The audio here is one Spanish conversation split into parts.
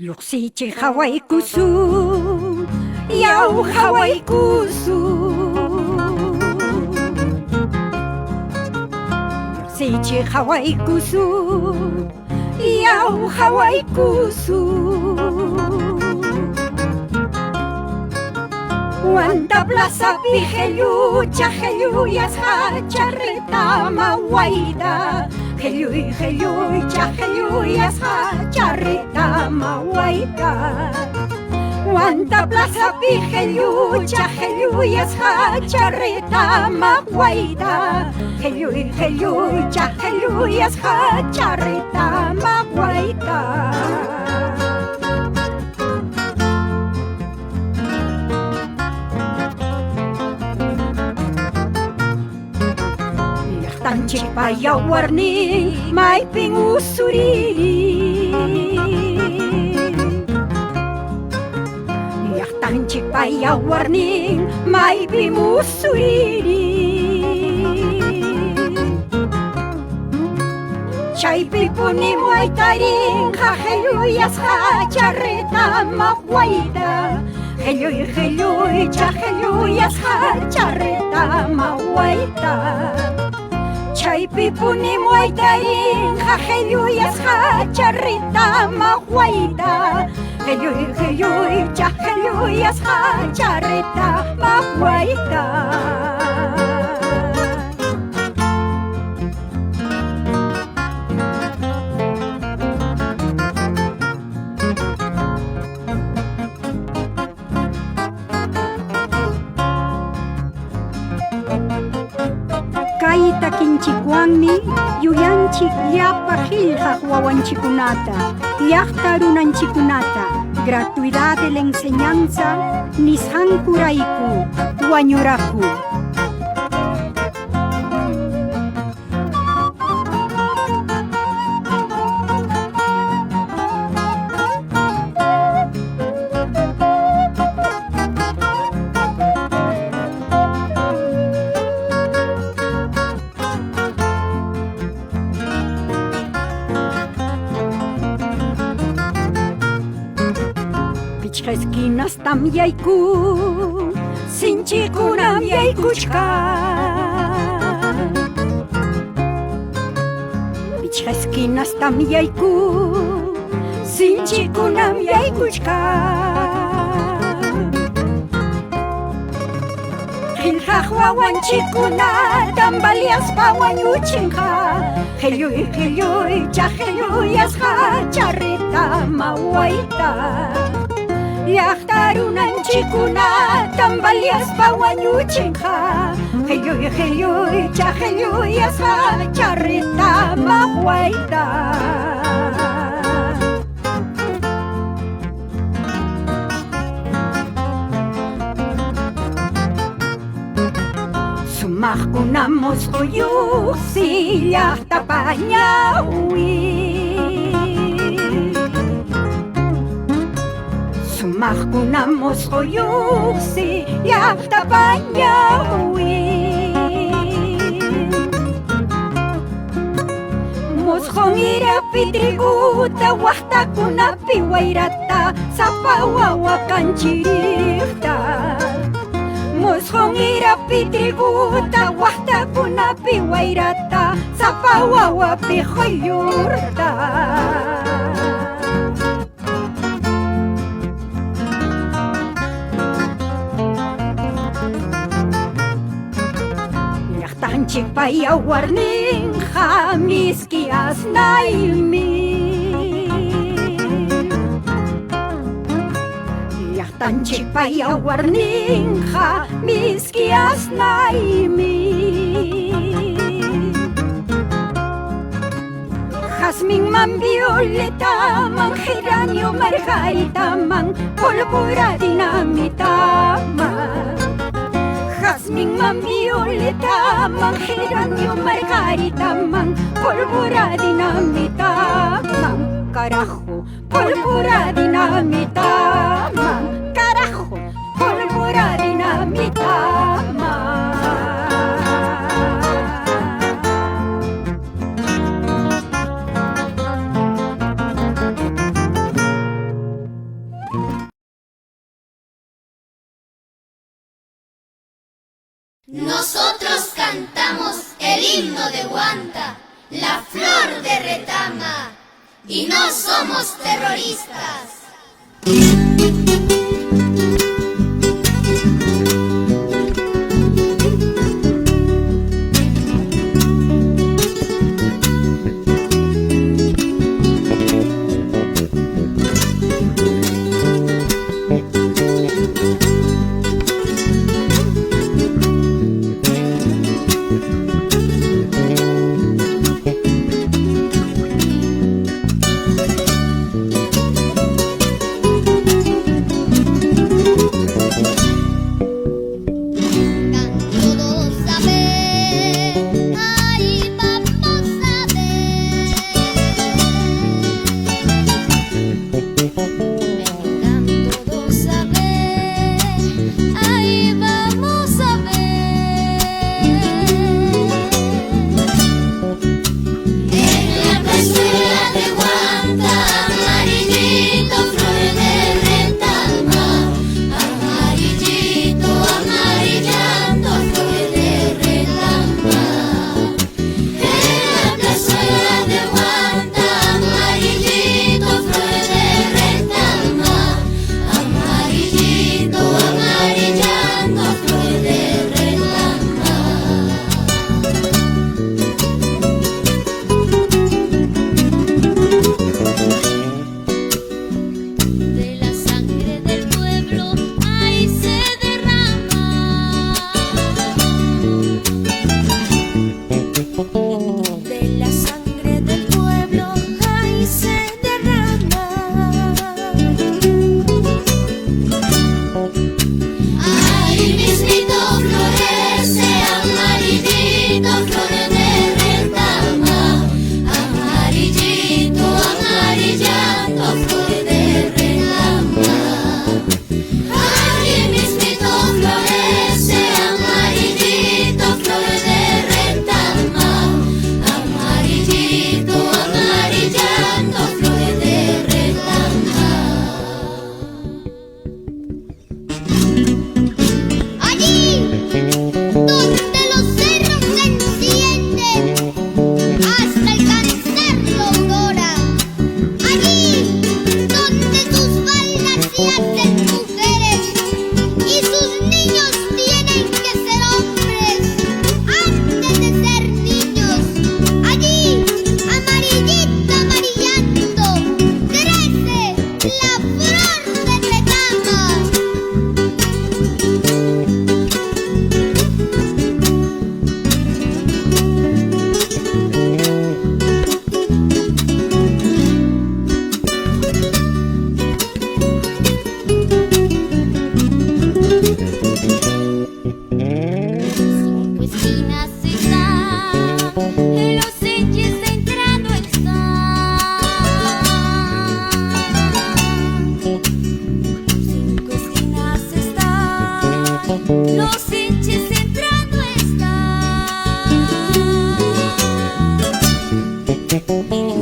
Lluqsichi hawaykusu yaw hawaykusu Lluqsichi hawaykusu yaw hawaykusu Wanta plaza pijelu chajelu charreta mawaida Heyuy chajelu charreta mawaida Wanta plaza pijelu chajelu charreta mawaida Heyuy chajelu charreta mawaida Tanchik paya warni may pingusuri Yak tanchik paya warni may pingusuri Chay pipuni moy taring hajeluyas charreta mawaida Heluy chajeluyas charreta mawaida Chay pipuni muaytarin hajeluyas charreta mawaida Heluy chajeluyas charreta mawaida Kaita kinchikuanmi yuyanchik llapa qillqaq wawanchikunata llaqta runanchikunata gratuidad de la enseñanza nisqankurayku wañuraku Esquinas tamyayku, sinchikunam yaykuchka. Pichqa esquinas tamyayku, sinchikunam yaykuchka. Qillqaq wawanchikuna tambaliaspa wañuchinqa. Qilluy chaqilluyasqa charreta mawaita. Llaqta runanchikuna tambaliaspa wañuchinqa Qilluy chaqilluyasqa charreta mawaita Sumaqkuna musquyuqsi llaqta pañawi Sumaqkuna musquyuqsi llaqta pañawi Musqun irapi triguta waqtakunapi wayrata sapa wawa kanchiriqta Musqun irapi triguta waqtakunapi wayrata sapa wawapi quyurta Tanchik paya warninqa miski asnaymi Llaqtanchik paya warninqa miski asnaymi Jazminman violetaman geranio margaritaman pólvora dinamitaman Jazminman violetaman geranio margaritaman pólvora dinamitaman Carajo, pólvora dinamitaman Carajo, pólvora dinamitaman la flor de retama, y no somos terroristas. Los hinches entrando están.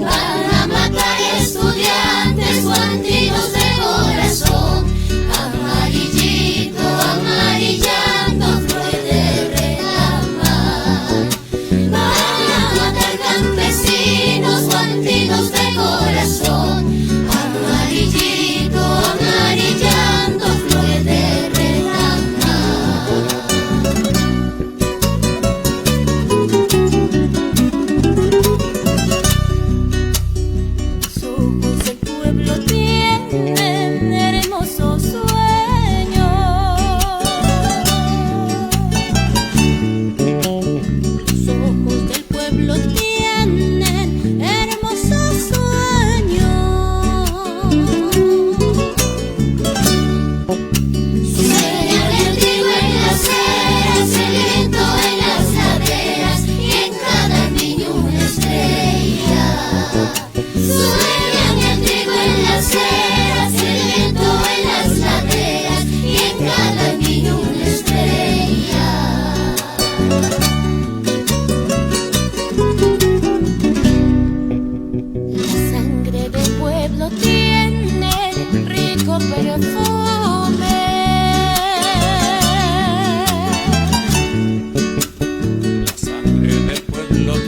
Van a matar estudiantes guantinos de corazón, amarillito, amarillando flor de retama. Van a matar campesinos guantinos de corazón, amarillito, amarillando flor de retama.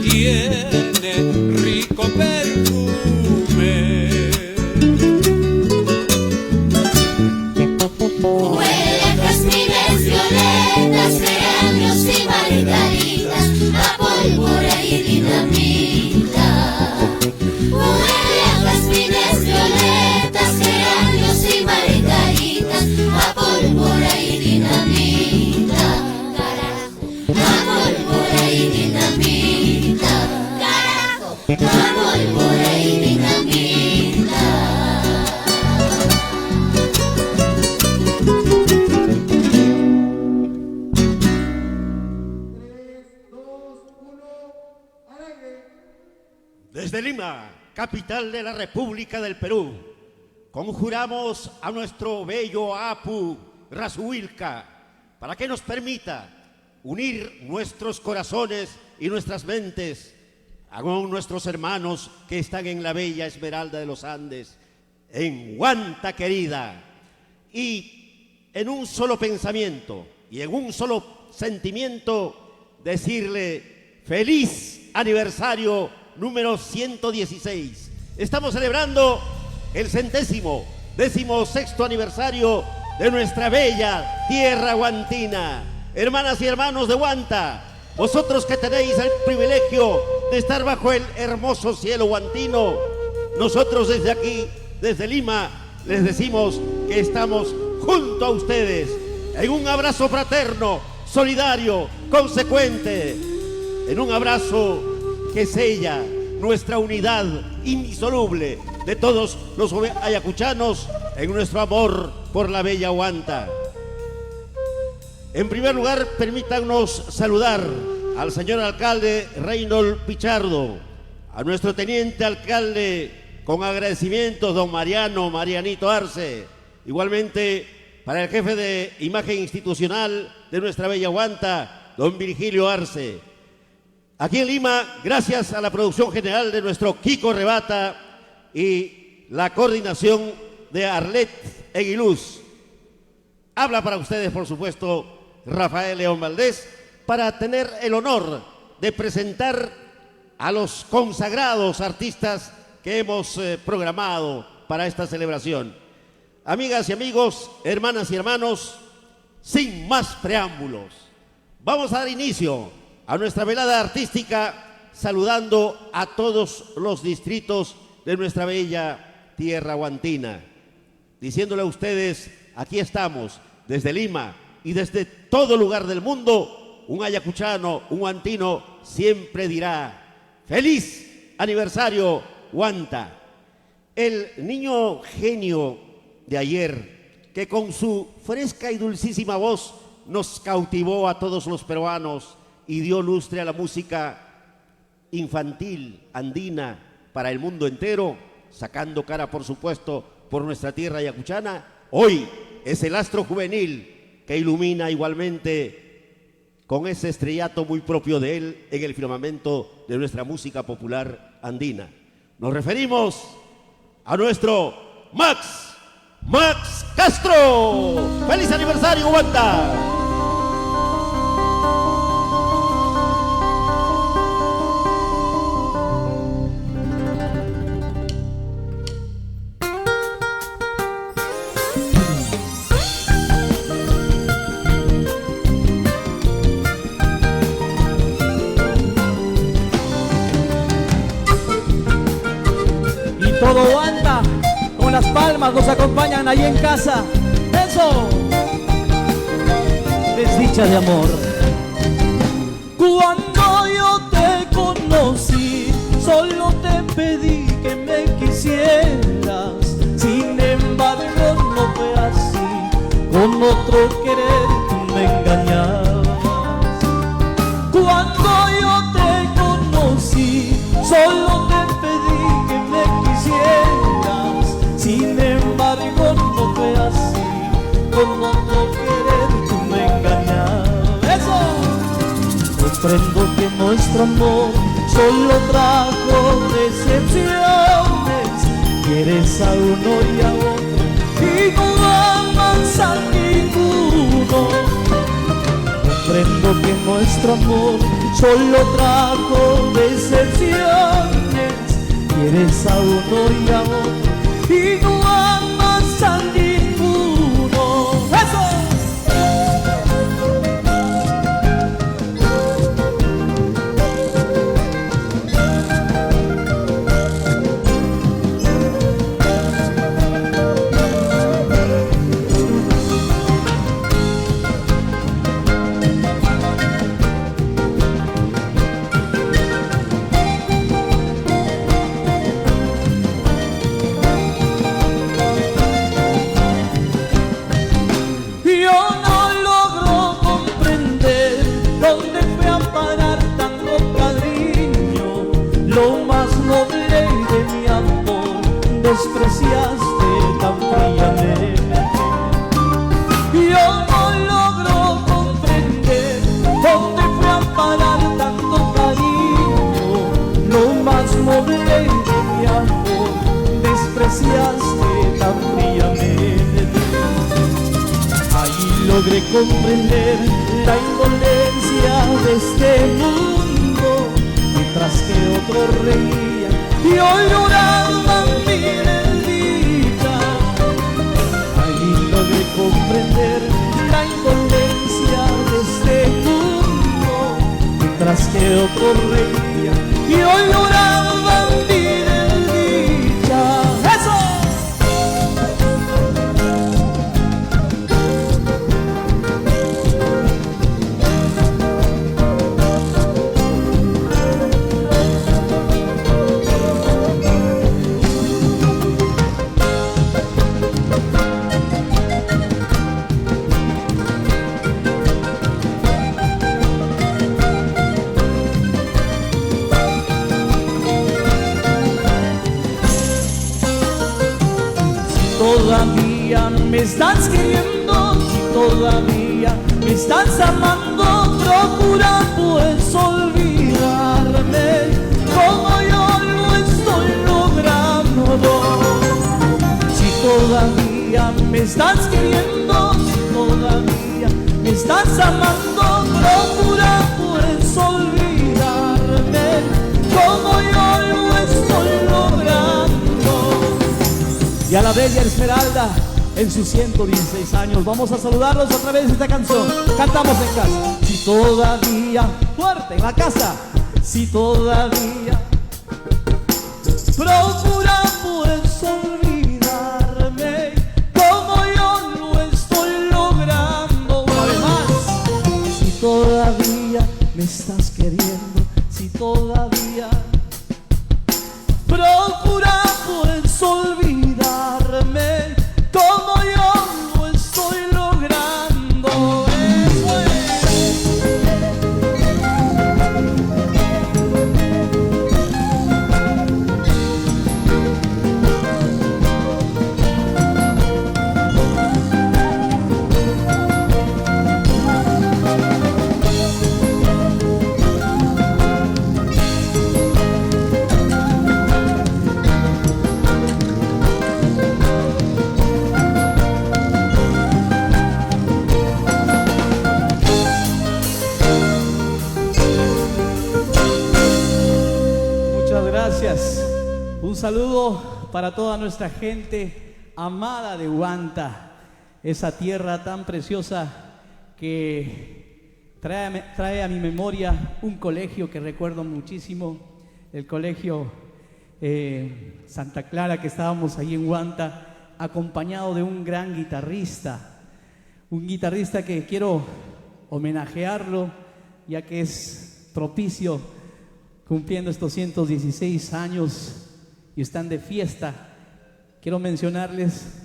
Tiene la pólvora y dinamita. Desde Lima, capital de la República del Perú, conjuramos a nuestro bello Apu Razuilca para que nos permita unir nuestros corazones y nuestras mentes con nuestros hermanos que están en la bella Esmeralda de los Andes, en Huanta querida, y en un solo pensamiento y en un solo sentimiento decirle feliz aniversario número 116. Estamos celebrando el 116º aniversario de nuestra bella tierra huantina. Hermanas y hermanos de Huanta, vosotros que tenéis el privilegio de estar bajo el hermoso cielo huantino, nosotros desde aquí, desde Lima, les decimos que estamos junto a ustedes en un abrazo fraterno, solidario, consecuente, en un abrazo que sella nuestra unidad indisoluble de todos los ayacuchanos en nuestro amor por la bella Huanta. En primer lugar, permítanos saludar al señor alcalde Reynold Pichardo, a nuestro teniente alcalde con agradecimientos, don Marianito Arce, igualmente para el jefe de imagen institucional de nuestra bella Huanta, don Virgilio Arce. Aquí en Lima, gracias a la producción general de nuestro Kiko Rebata y la coordinación de Arlet Eguiluz. Habla para ustedes, por supuesto, Rafael León Valdés, para tener el honor de presentar a los consagrados artistas que hemos programado para esta celebración. Amigas y amigos, hermanas y hermanos, sin más preámbulos, vamos a dar inicio a nuestra velada artística saludando a todos los distritos de nuestra bella tierra huantina, diciéndole a ustedes, aquí estamos, desde Lima y desde todo lugar del mundo, un ayacuchano, un huantino siempre dirá, ¡feliz aniversario, Huanta! El niño genio de ayer, que con su fresca y dulcísima voz nos cautivó a todos los peruanos y dio lustre a la música infantil andina para el mundo entero, sacando cara, por supuesto, por nuestra tierra ayacuchana, hoy es el astro juvenil que ilumina igualmente con ese estrellato muy propio de él en el firmamento de nuestra música popular andina. Nos referimos a nuestro Max Castro. ¡Feliz aniversario, Huanta! Todo Huanta, con las palmas nos acompañan ahí en casa. ¡Eso! Desdicha de amor. Cuando yo te conocí, solo te pedí que me quisieras. Sin embargo, no fue así. Con otro querer tú me engañabas. Cuando yo te conocí, solo te pedí que me quisieras, sin embargo no fue así, con otro querer tú me engañabas. ¡Eso! Comprendo que nuestro amor solo trajo decepciones, quieres a uno y a otro y no amas a ninguno. Comprendo que nuestro amor solo trajo decepciones, quieres a uno y a otro y no amas a ninguno. ¡Eso! lo más noble de mi amor, despreciaste tan fríamente. Yo no logro comprender dónde fue a parar tanto cariño, lo más noble de mi amor, despreciaste tan fríamente. Ahí logré comprender la indolencia de este mundo, mientras que otros reían y hoy lloraban mi desdicha. Ahí logré comprender la indolencia de este mundo, mientras que otros reían y hoy lloraban mi desdicha. ¡Eso! Todavía me estás queriendo, si todavía me estás amando, procura pues olvidarme como yo lo estoy logrando. Si todavía me estás queriendo, si todavía me estás amando, procura pues olvidarme como yo lo estoy logrando. Y a la bella Esmeralda en sus 116 años vamos a saludarlos a través de esta canción. Cantamos en casa. Si todavía, fuerte en la casa, si todavía procura pues olvidarme como yo lo estoy logrando. Una vez más. Si todavía me estás queriendo, si todavía procura pues olvidarme como yo lo estoy logrando. Eso es. Gracias. Un saludo para toda nuestra gente amada de Huanta, esa tierra tan preciosa que trae a mi memoria un colegio que recuerdo muchísimo, el colegio Santa Clara, que estábamos ahí en Huanta, acompañado de un gran guitarrista, que quiero homenajearlo, ya que es propicio cumpliendo estos 116 años y están de fiesta. Quiero mencionarles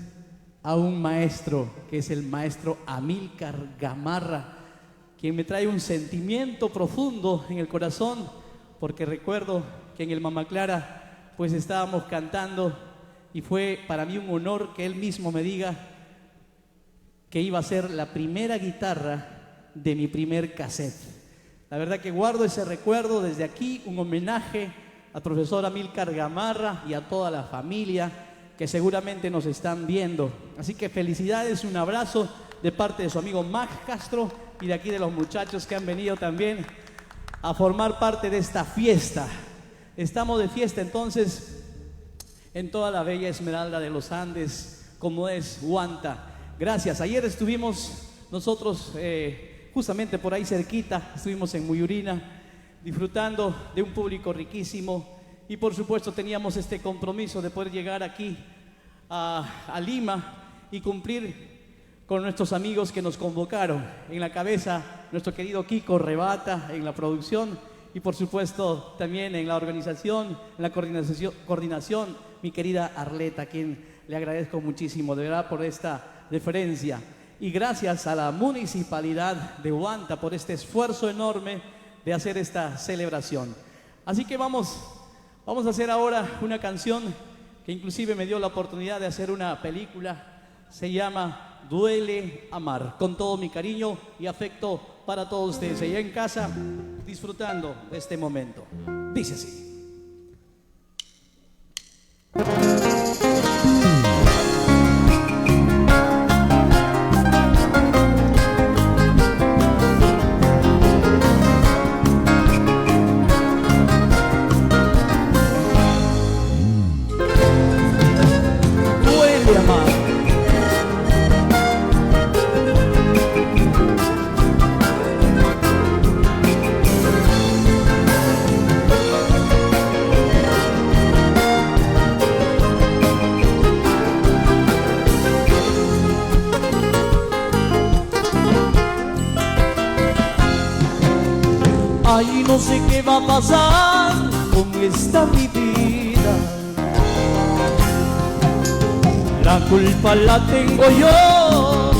a un maestro, que es el maestro Amílcar Gamarra, quien me trae un sentimiento profundo en el corazón, porque recuerdo que en el Mama Clara pues estábamos cantando y fue para mí un honor que él mismo me diga que iba a ser la primera guitarra de mi primer cassette. La verdad que guardo ese recuerdo. Desde aquí un homenaje al profesor Amílcar Gamarra y a toda la familia que seguramente nos están viendo. Así que felicidades, un abrazo de parte de su amigo Max Castro y de aquí de los muchachos que han venido también a formar parte de esta fiesta. Estamos de fiesta entonces en toda la bella Esmeralda de los Andes, como es Huanta. Gracias. Ayer estuvimos nosotros justamente por ahí cerquita, estuvimos en Muyurina disfrutando de un público riquísimo y por supuesto teníamos este compromiso de poder llegar aquí a Lima y cumplir con nuestros amigos que nos convocaron. En la cabeza nuestro querido Kiko Rebata en la producción y por supuesto también en la organización, en la coordinación mi querida Arleta, a quien le agradezco muchísimo de verdad por esta deferencia. Y gracias a la Municipalidad de Huanta por este esfuerzo enorme de hacer esta celebración. Así que vamos Vamos a hacer ahora una canción que inclusive me dio la oportunidad de hacer una película. Se llama Duele Amar, con todo mi cariño y afecto para todos ustedes allá en casa, disfrutando de este momento. Dice así. Duele amar. Ay, no sé qué va a pasar con esta mi vida. La culpa la tengo yo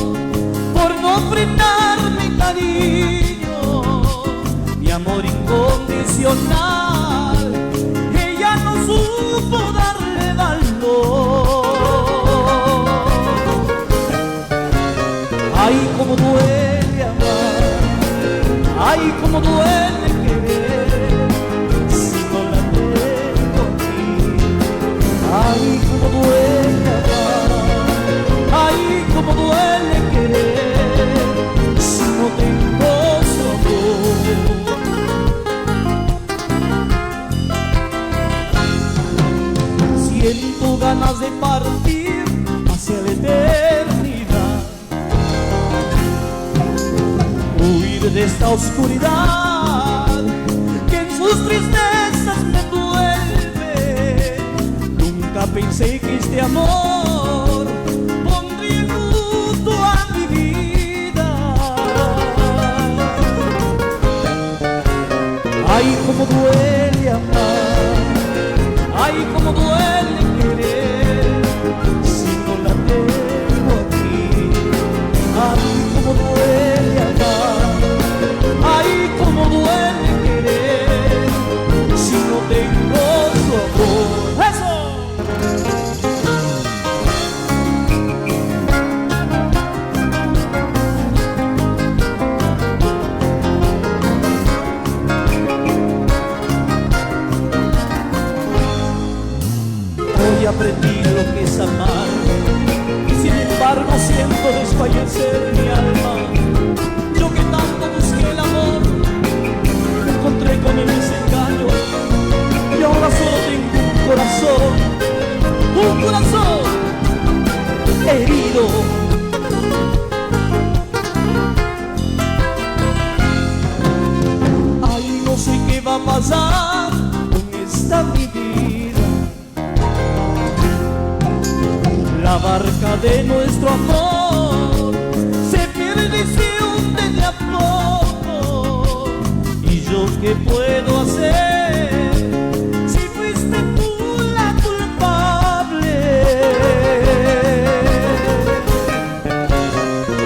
por no frenar mi cariño, mi amor incondicional. Ella no supo darle valor. Ay, cómo duele amar. Ay, cómo duele querer si no la tengo aquí. Ay, cómo duele amar. Ay, cómo duele querer si no tengo su amor. Siento ganas de partir hacia la eternidad, huir de esta oscuridad que en sus tristezas me envuelve. Nunca pensé que este amor pondría luto a mi vida. Ay, cómo duele amar. Ay, cómo duele querer si no la tengo aquí. Ay, cómo duele amar. Ay, cómo duele querer si no tengo su amor. ¡Eso! Hoy aprendí lo que es amar y sin embargo siento desfallecer mi alma. Yo que tanto busqué el amor, me encontré con el desengaño y ahora solo tengo un corazón herido. Ay, no sé qué va a pasar con esta mi vida. La barca de nuestro amor se pierde y se hunde de a poco. ¿Y yo qué puedo hacer si fuiste tú la culpable?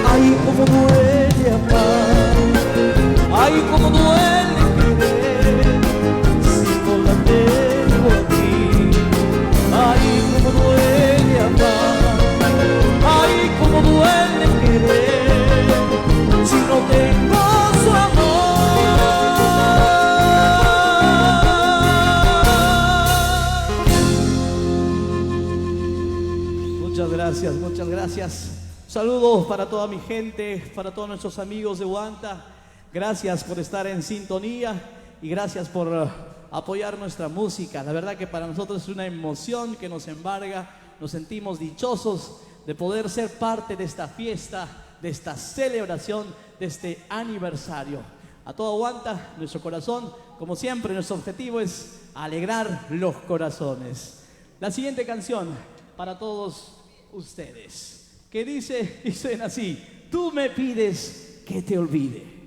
Ay, cómo duele amar. Ay, cómo duele querer si no la tengo aquí. Ay, cómo duele amar. Ay, cómo duele querer si no tengo su amor. Muchas gracias, muchas gracias. Saludos para toda mi gente, para todos nuestros amigos de Huanta. Gracias por estar en sintonía y gracias por apoyar nuestra música. La verdad que para nosotros es una emoción que nos embarga. Nos sentimos dichosos de poder ser parte de esta fiesta, de esta celebración, de este aniversario. A todo Huanta, nuestro corazón, como siempre, nuestro objetivo es alegrar los corazones. La siguiente canción para todos ustedes, que dice y suena así: tú me pides que te olvide.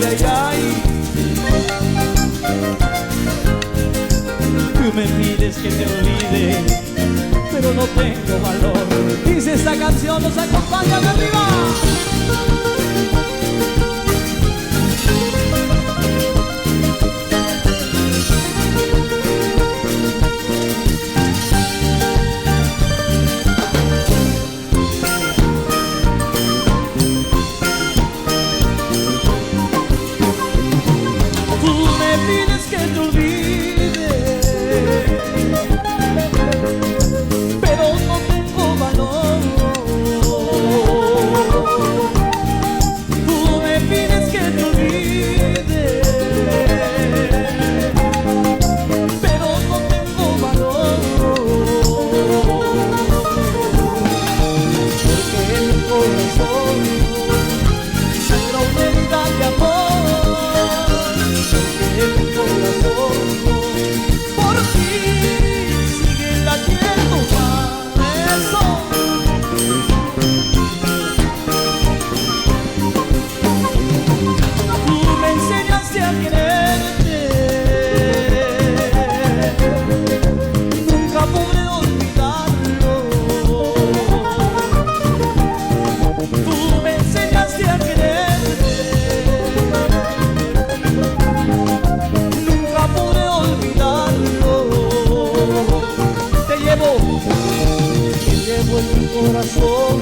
ay, ay. Tú me pides que te olvide, pero no tengo valor. Dice esta canción, nos acompaña de arriba. Corazón,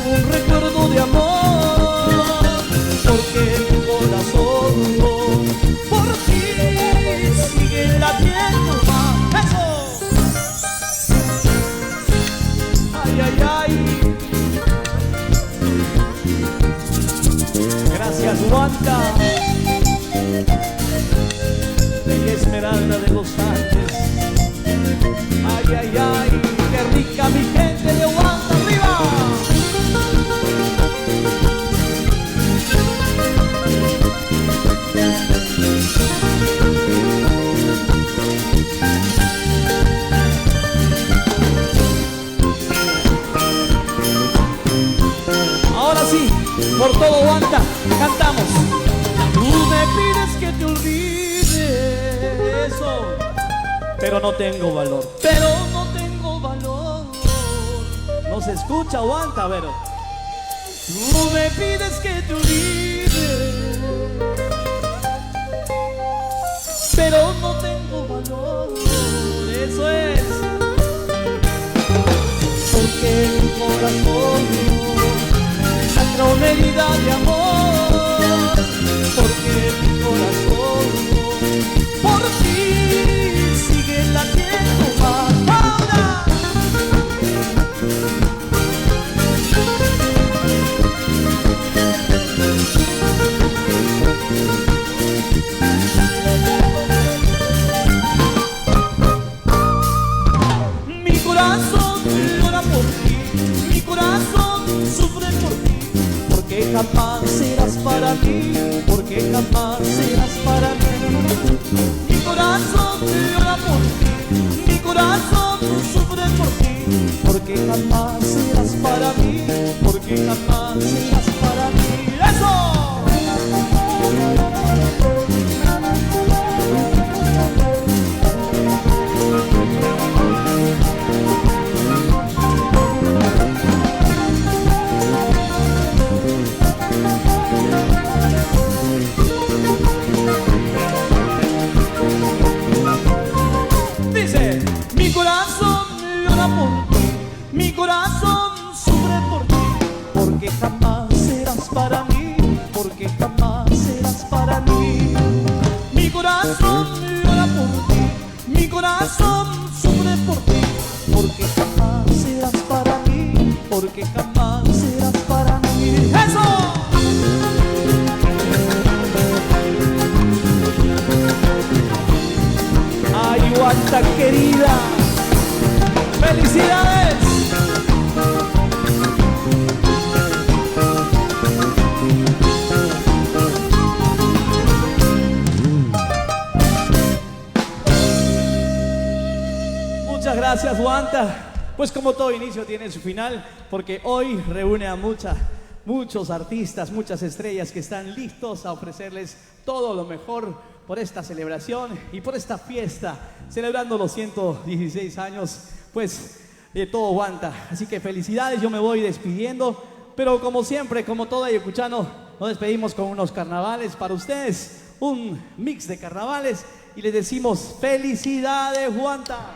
un recuerdo de amor, porque mi corazón por ti sigue latiendo más. ¡Eso! Ay, ay, ay. Gracias, Wanda, bella Esmeralda de los Andes. Ay, ay, ay. ¡Qué rica mi gente de Wanda, arriba! Ahora sí, por todo Wanda, cantamos. Tú me pides que te olvide eso, pero no tengo valor. Pero no tengo valor. No se escucha, aguanta, pero tú me pides que te olvide, pero no tengo valor. Eso es porque mi corazón sangra una herida de amor, porque mi corazón por ti sigue latiendo más. Mi corazón llora por ti, mi corazón sufre por ti, porque jamás serás para mí, porque jamás serás para mí. Mi corazón llora por ti, mi corazón sufre por ti, porque jamás serás para mí, porque jamás serás para mí. ¡Eso! Dice, mi corazón llora por ti, mi corazón sufre por ti, porque jamás serás para mí, porque jamás serás para mí. Mi corazón llora por ti, mi corazón sufre por ti, porque jamás serás para mí, porque jamás serás para mí. ¡Eso! Ay, Wanda querida, ¡felicidades! Muchas gracias, Wanda. Pues como todo inicio tiene su final, porque hoy reúne a mucha muchos artistas, muchas estrellas que están listos a ofrecerles todo lo mejor por esta celebración y por esta fiesta, celebrando los 116 años, pues todo aguanta. Así que felicidades, yo me voy despidiendo, pero como siempre, como todo ayacuchano, nos despedimos con unos carnavales para ustedes, un mix de carnavales, y les decimos felicidades, Juanta.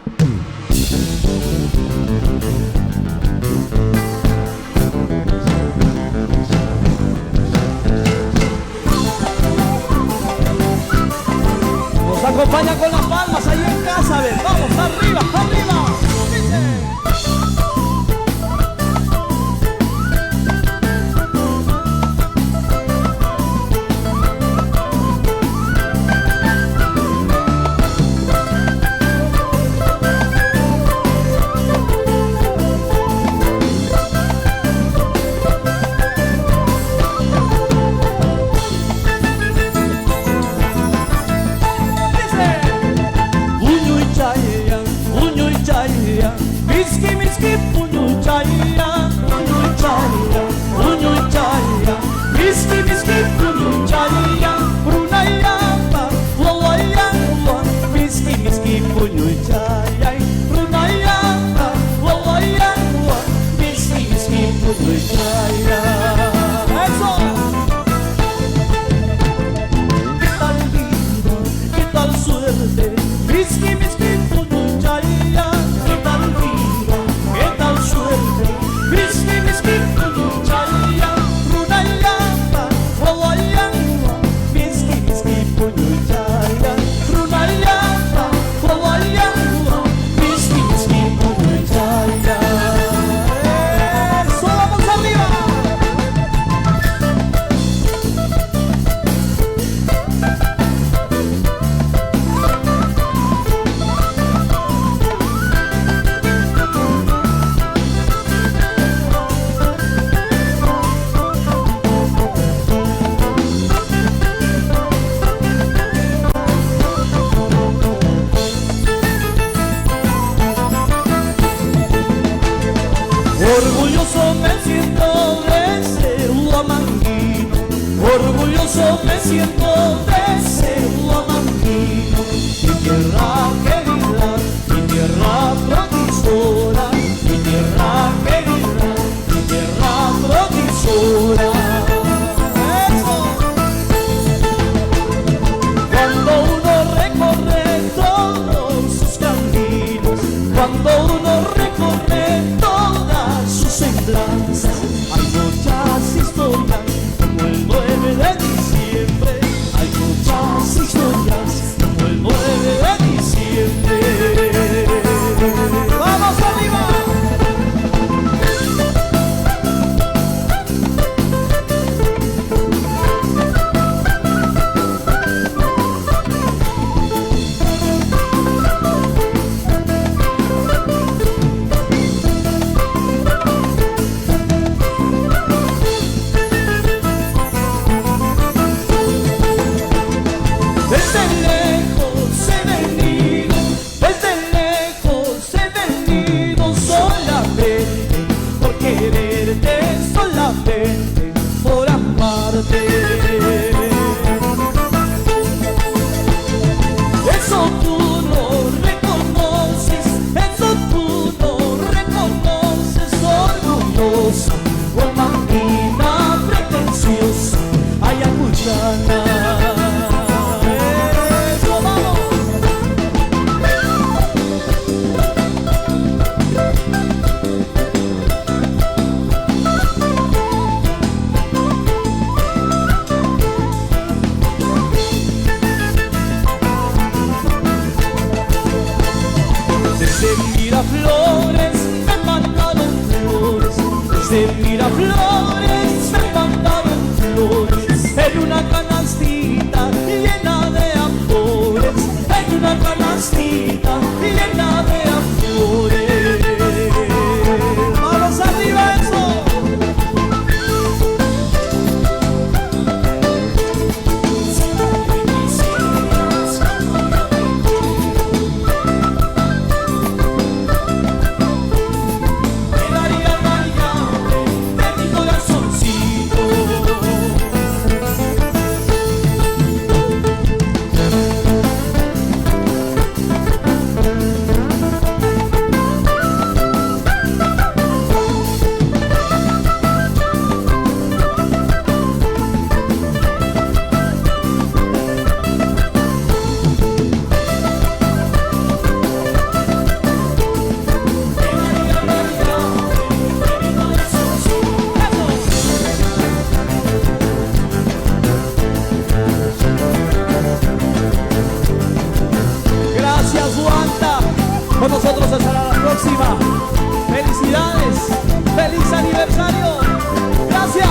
Nos acompaña con las palmas ahí en casa, a ver, vamos, arriba, arriba. Miski miski punyu chaya, punyu chaya, punyu chaya. Miski miski punyu chaya, brunaya pa, wawaya wa. Miski miski punyu chaya, brunaya pa, wawaya wa. Miski miski punyu chaya. Eso. ¿Qué tal vida? ¿Qué tal suerte? Miski miski punyu chaya. ¿Qué tal vida? ¿Qué tal suerte? Miski miski punyu chaya, brunaya pa, wawaya wa. Miski miski punyu chaya, brunaya pa, wawaya wa. Miski miski punyu chaya. Eso, vamos arriba. Orgulloso me siento de ser huamanguino, orgulloso me siento de ser huamanguino. Mi tierra querida, mi tierra provisora, mi tierra querida, mi tierra provisora. Eso. Cuando uno recorre todos sus caminos, cuando uno recorre todas sus semblanzas, hay muchas historias como el 9 de diciembre, hay muchas historias como el 9 de diciembre. ¡Vamos arriba! Desde lejos he venido, desde lejos he venido solamente por quererte, solamente por amarte. Eso tú no reconoces, eso tú no reconoces, orgullosa, huamanguina pretenciosa, ayacuchana. Desde Miraflores me mandaron flores, desde Miraflores me mandaron flores, en una canastita llena de amores, en una canastita llena de amores. ¡Vamos arriba eso! De mi corazoncito. próxima. ¡Felicidades! ¡Feliz aniversario! ¡Gracias!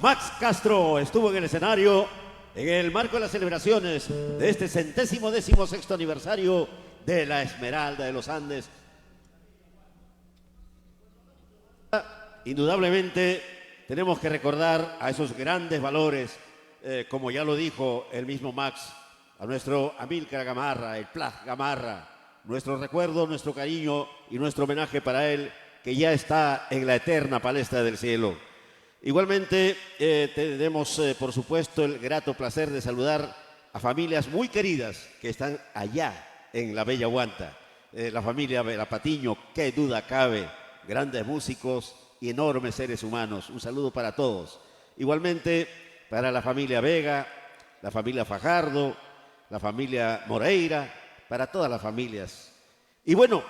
Max Castro estuvo en el escenario en el marco de las celebraciones de este 116º aniversario de la Esmeralda de los Andes. Indudablemente tenemos que recordar a esos grandes valores, como ya lo dijo el mismo Max, a nuestro Amílcar Gamarra, el Plaj Gamarra, nuestro recuerdo, nuestro cariño y nuestro homenaje para él, que ya está en la eterna palestra del cielo. Igualmente tenemos, por supuesto, el grato placer de saludar a familias muy queridas que están allá en la bella Huanta. La familia Vera Patiño, qué duda cabe, grandes músicos y enormes seres humanos. Un saludo para todos. Igualmente para la familia Vega, la familia Fajardo, la familia Moreira, para todas las familias. Y bueno,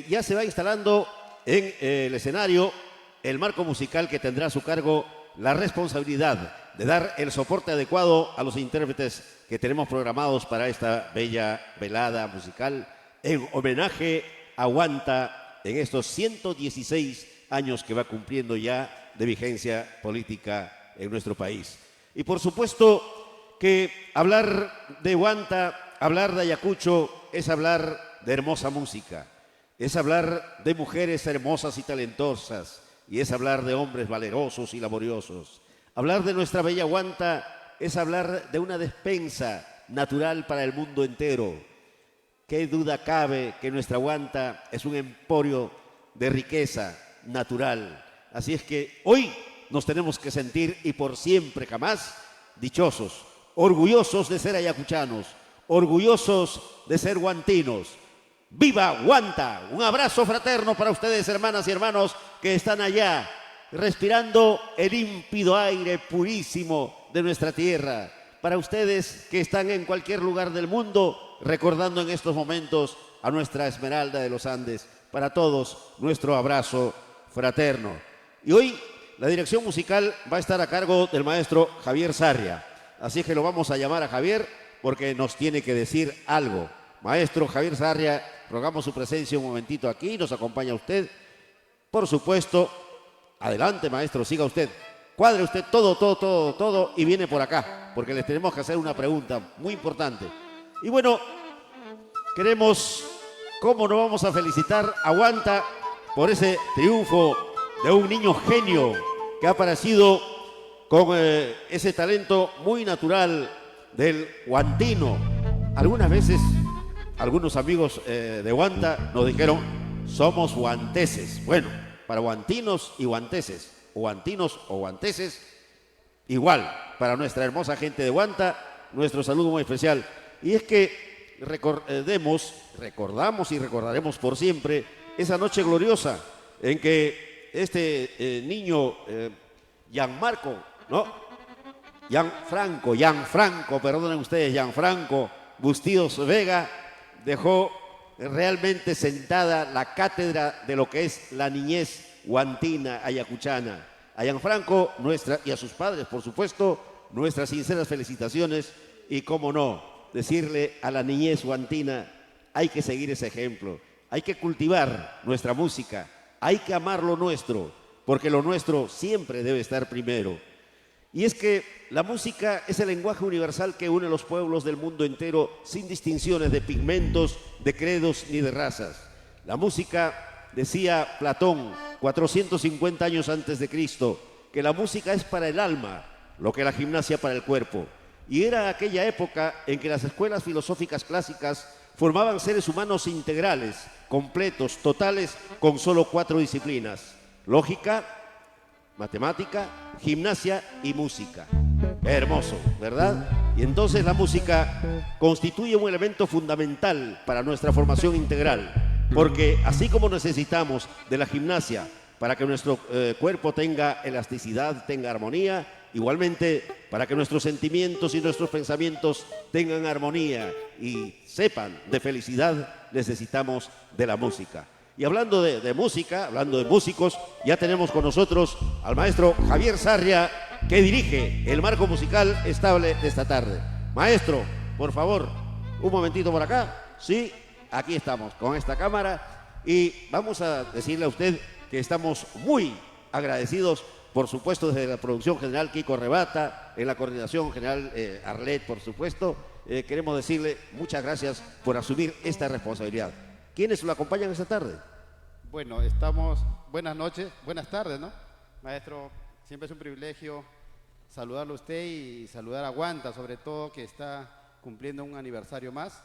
ya se va instalando en el escenario el marco musical que tendrá a su cargo la responsabilidad de dar el soporte adecuado a los intérpretes que tenemos programados para esta bella velada musical en homenaje a Huanta en estos 116 años que va cumpliendo ya de vigencia política en nuestro país. Y por supuesto que hablar de Huanta, hablar de Ayacucho, es hablar de hermosa música, es hablar de mujeres hermosas y talentosas, y es hablar de hombres valerosos y laboriosos. Hablar de nuestra bella Huanta es hablar de una despensa natural para el mundo entero. Qué duda cabe que nuestra Huanta es un emporio de riqueza natural. Así es que hoy nos tenemos que sentir, y por siempre jamás, dichosos, orgullosos de ser ayacuchanos, orgullosos de ser huantinos. ¡Viva Huanta! Un abrazo fraterno para ustedes, hermanas y hermanos, que están allá, respirando el límpido aire purísimo de nuestra tierra. Para ustedes que están en cualquier lugar del mundo, recordando en estos momentos a nuestra Esmeralda de los Andes. Para todos, nuestro abrazo fraterno. Y hoy la dirección musical va a estar a cargo del maestro Javier Sarria. Así que lo vamos a llamar a Javier porque nos tiene que decir algo. Maestro Javier Sarria, rogamos su presencia un momentito aquí, nos acompaña usted. Por supuesto, adelante maestro, siga usted. Cuadre usted todo y viene por acá, porque les tenemos que hacer una pregunta muy importante. Y bueno, queremos, ¿cómo no vamos a felicitar a Huanta por ese triunfo de un niño genio que ha aparecido con ese talento muy natural del huantino? Algunas veces algunos amigos de Huanta nos dijeron, somos huanteses. Bueno, para huantinos y huanteses, huantinos o huanteses, igual, para nuestra hermosa gente de Huanta, nuestro saludo muy especial. Y es que recordamos y recordaremos por siempre esa noche gloriosa en que este niño, Gianfranco, perdonen ustedes, Gianfranco Bustíos Vega, dejó realmente sentada la cátedra de lo que es la niñez huantina ayacuchana. A Gianfranco, y a sus padres, por supuesto, nuestras sinceras felicitaciones, y cómo no, decirle a la niñez huantina, hay que seguir ese ejemplo, hay que cultivar nuestra música, hay que amar lo nuestro, porque lo nuestro siempre debe estar primero. Y es que la música es el lenguaje universal que une los pueblos del mundo entero sin distinciones de pigmentos, de credos ni de razas. La música, decía Platón, 450 años antes de Cristo, que la música es para el alma, lo que la gimnasia para el cuerpo. Y era aquella época en que las escuelas filosóficas clásicas formaban seres humanos integrales, completos, totales, con solo 4 disciplinas: lógica, matemática, gimnasia y música. Hermoso, ¿verdad? Y entonces la música constituye un elemento fundamental para nuestra formación integral, porque así como necesitamos de la gimnasia para que nuestro cuerpo tenga elasticidad, tenga armonía, igualmente, para que nuestros sentimientos y nuestros pensamientos tengan armonía y sepan de felicidad, necesitamos de la música. Y hablando de música, hablando de músicos, ya tenemos con nosotros al maestro Javier Sarria, que dirige el marco musical estable de esta tarde. Maestro, por favor, un momentito por acá. Sí, aquí estamos con esta cámara y vamos a decirle a usted que estamos muy agradecidos, por supuesto, desde la producción general Kiko Rebata, en la coordinación general Arlet, por supuesto. Queremos decirle muchas gracias por asumir esta responsabilidad. ¿Quiénes lo acompañan esta tarde? Bueno, estamos, buenas noches, buenas tardes, ¿no? Maestro, siempre es un privilegio saludarlo a usted y saludar a Guanta, sobre todo, que está cumpliendo un aniversario más.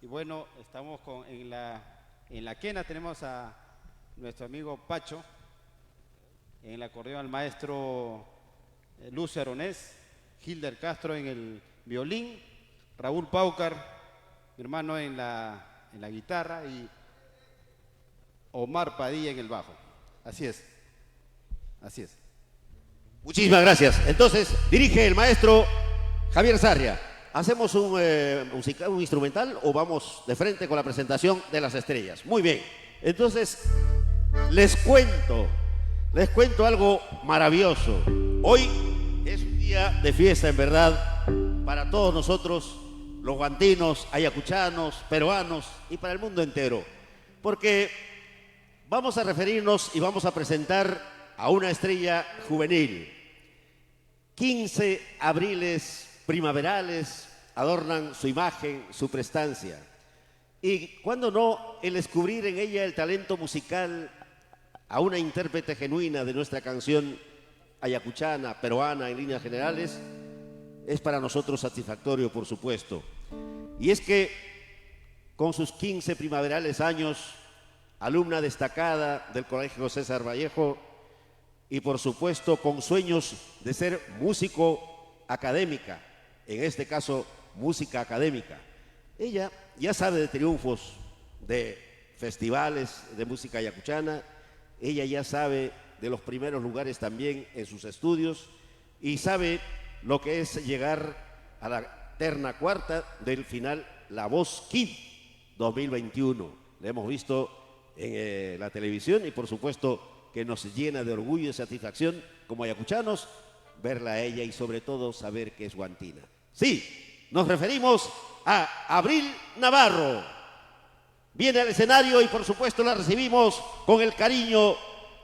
Y bueno, estamos en la quena, tenemos a nuestro amigo Pacho, en el acordeón al maestro Lucio Aronés, Hilder Castro en el violín, Raúl Paucar, mi hermano en la guitarra, y Omar Padilla en el bajo. Así es, así es. Muchísimas gracias. Entonces, dirige el maestro Javier Sarria. ¿Hacemos un instrumental o vamos de frente con la presentación de las estrellas? Muy bien. Entonces, les cuento algo maravilloso. Hoy es un día de fiesta, en verdad, para todos nosotros, los guantinos, ayacuchanos, peruanos y para el mundo entero. Porque vamos a referirnos y vamos a presentar a una estrella juvenil. 15 abriles primaverales adornan su imagen, su prestancia. Y cuando no, el descubrir en ella el talento musical a una intérprete genuina de nuestra canción ayacuchana, peruana en líneas generales, es para nosotros satisfactorio, por supuesto. Y es que con sus 15 primaverales años, alumna destacada del Colegio César Vallejo y por supuesto con sueños de ser músico académica, en este caso música académica. Ella ya sabe de triunfos de festivales de música ayacuchana, ella ya sabe de los primeros lugares también en sus estudios y sabe lo que es llegar a la terna cuarta del final La Voz Kid 2021. La hemos visto en la televisión y por supuesto que nos llena de orgullo y satisfacción como ayacuchanos verla a ella y sobre todo saber que es guantina. Sí, nos referimos a Abril Navarro. Viene al escenario y por supuesto la recibimos con el cariño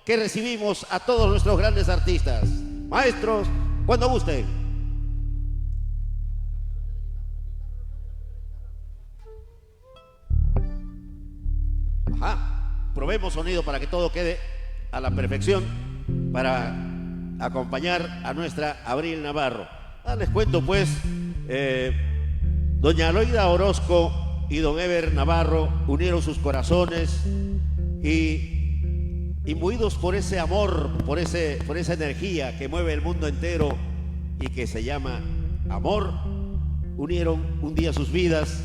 que recibimos a todos nuestros grandes artistas. Maestros, cuando gusten. Ajá, probemos sonido para que todo quede a la perfección para acompañar a nuestra Abril Navarro. Les cuento pues, doña Aloida Orozco y don Eber Navarro unieron sus corazones y imbuidos por ese amor, por esa energía que mueve el mundo entero y que se llama amor, unieron un día sus vidas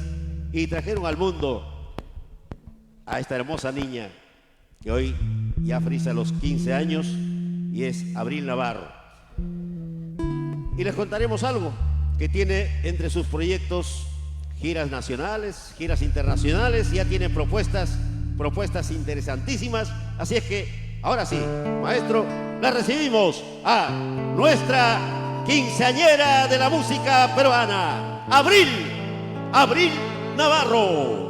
y trajeron al mundo a esta hermosa niña que hoy ya frisa los 15 años y es Abril Navarro. Y les contaremos algo que tiene entre sus proyectos giras nacionales, giras internacionales, ya tiene propuestas interesantísimas. Así es que, ahora sí, maestro, la recibimos a nuestra quinceañera de la música peruana, Abril Navarro.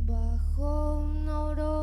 Bajo una aurora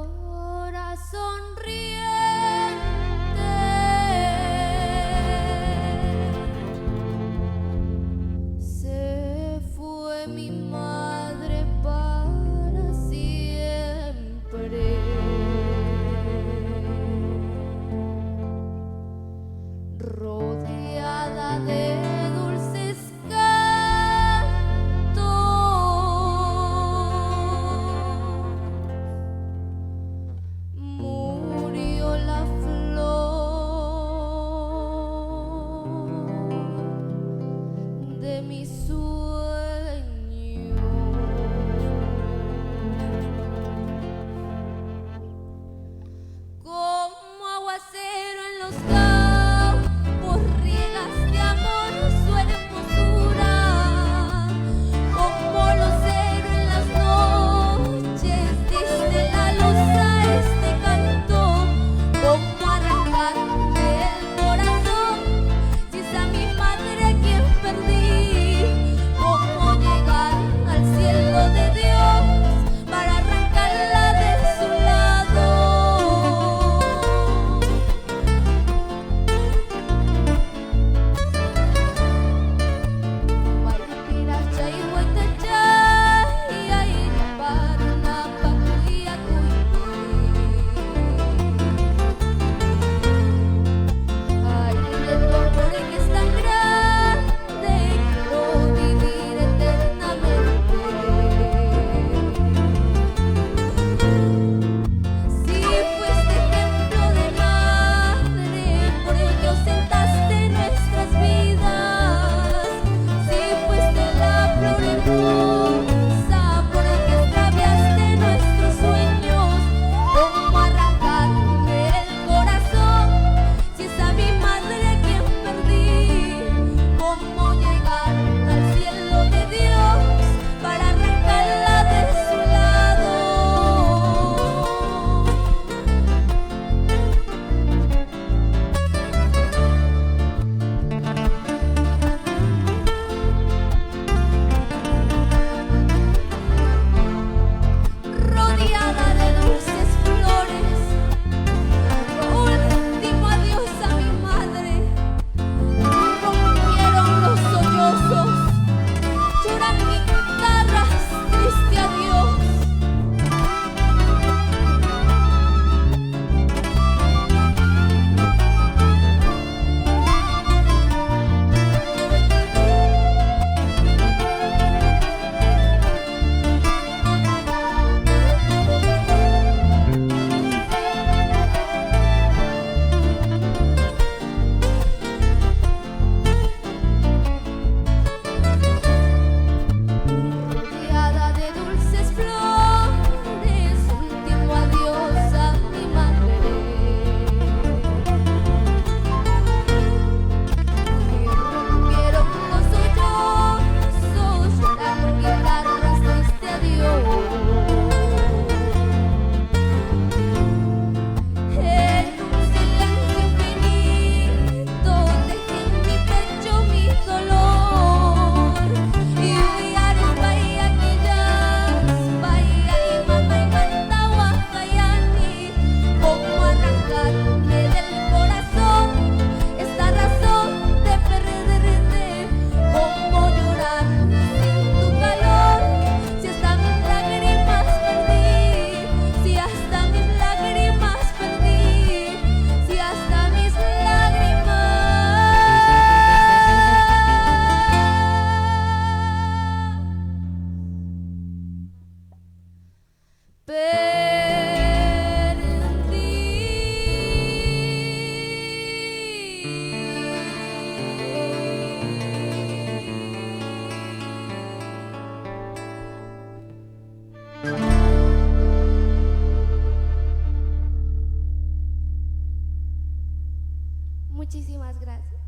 Muchísimas gracias.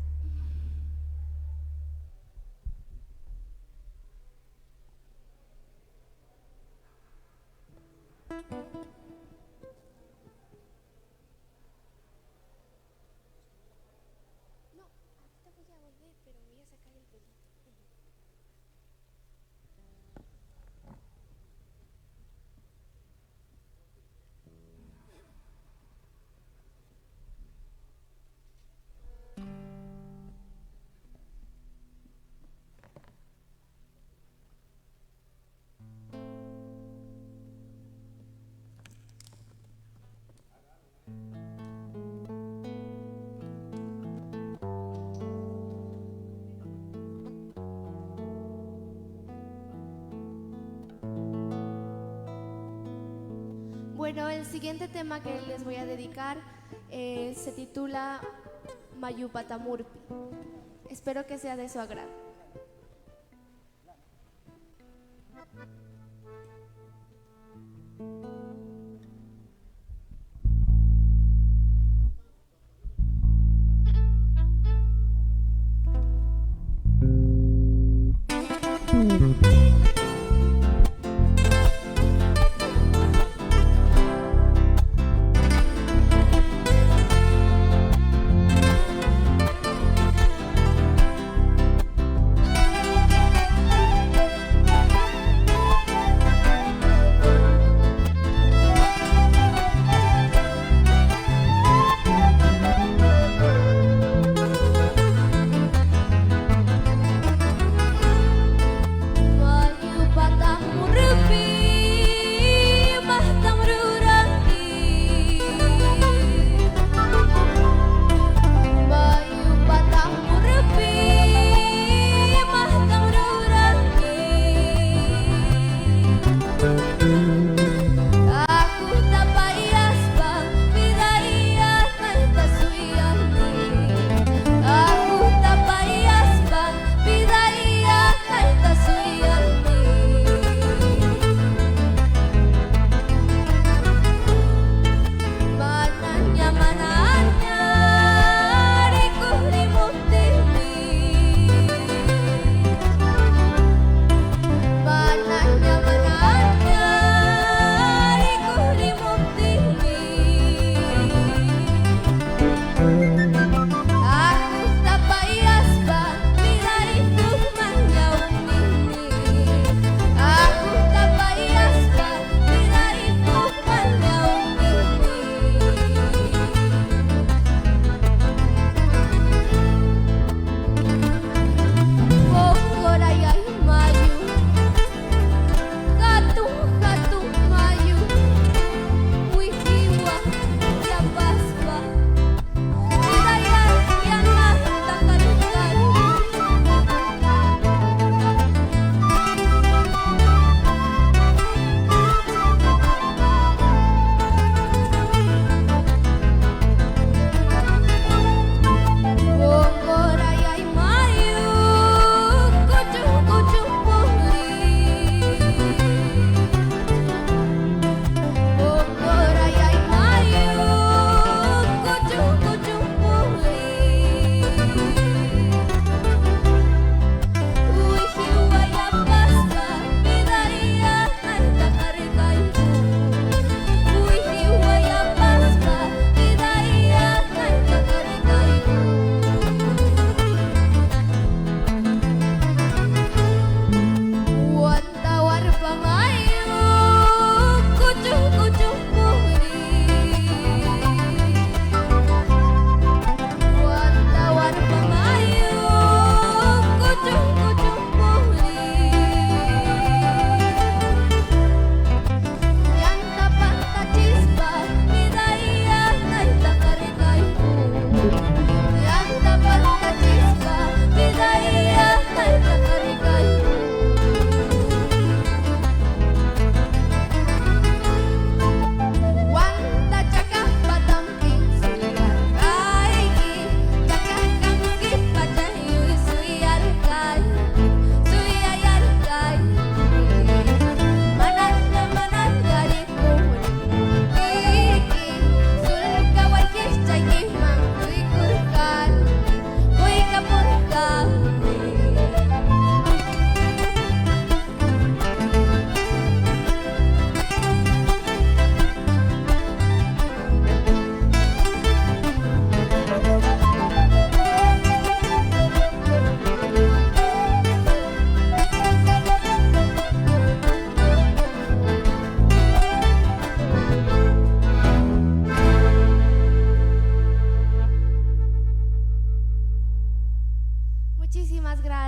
No, ahorita voy a volver, pero voy a sacar el pelito. Bueno, el siguiente tema que les voy a dedicar se titula Mayupatamurpi. Espero que sea de su agrado.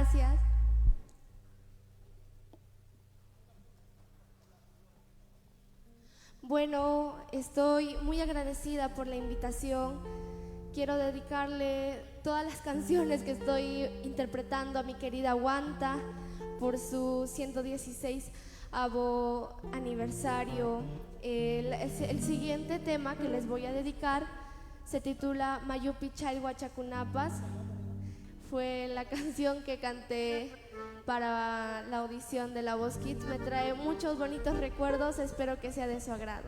gracias. Bueno, estoy muy agradecida por la invitación. Quiero dedicarle todas las canciones que estoy interpretando a mi querida Wanta por su 116 aniversario. El siguiente tema que les voy a dedicar se titula Mayupi Chay Huachacunapas. Fue la canción que canté para la audición de La Voz Kids. Me trae muchos bonitos recuerdos, espero que sea de su agrado.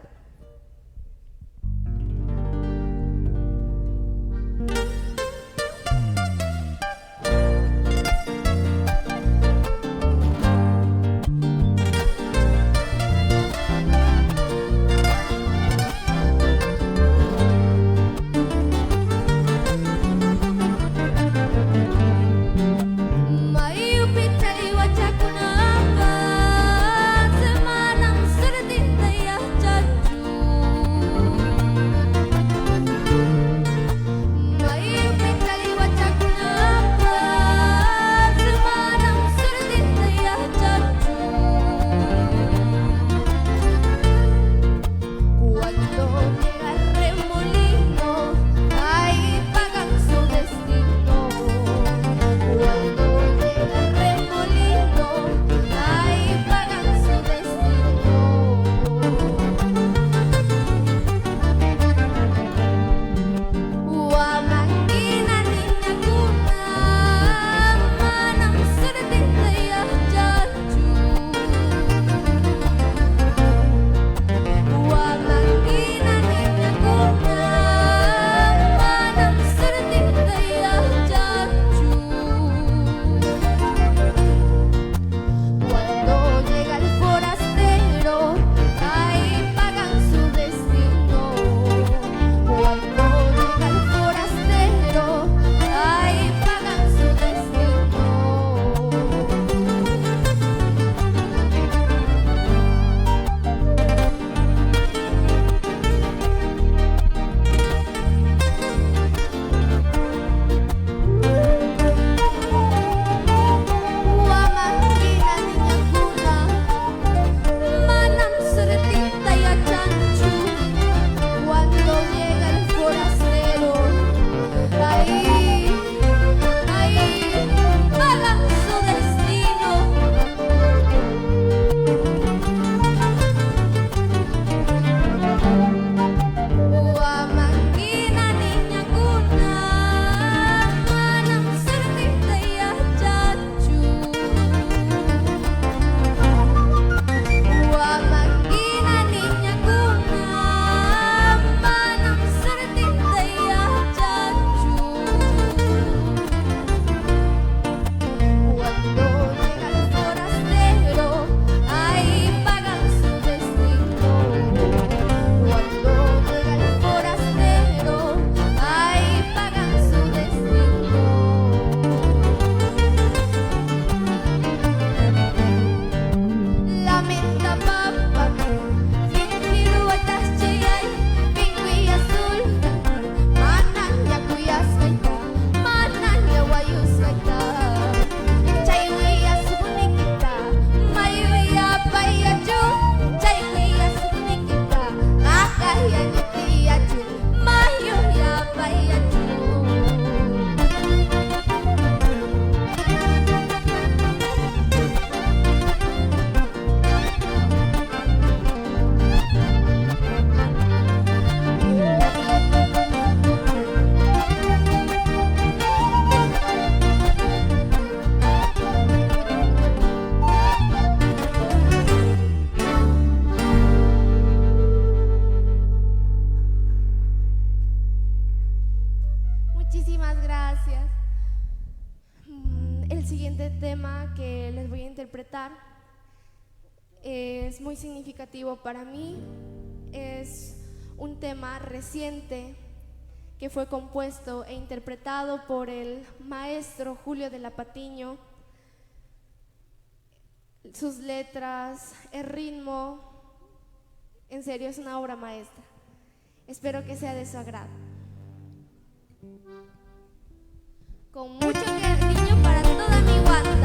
tema que les voy a interpretar es muy significativo para mí. Es un tema reciente que fue compuesto e interpretado por el maestro Julio de la Patiño. Sus letras, el ritmo, en serio es una obra maestra. Espero que sea de su agrado. Con mucho cariño para toda mi guanta.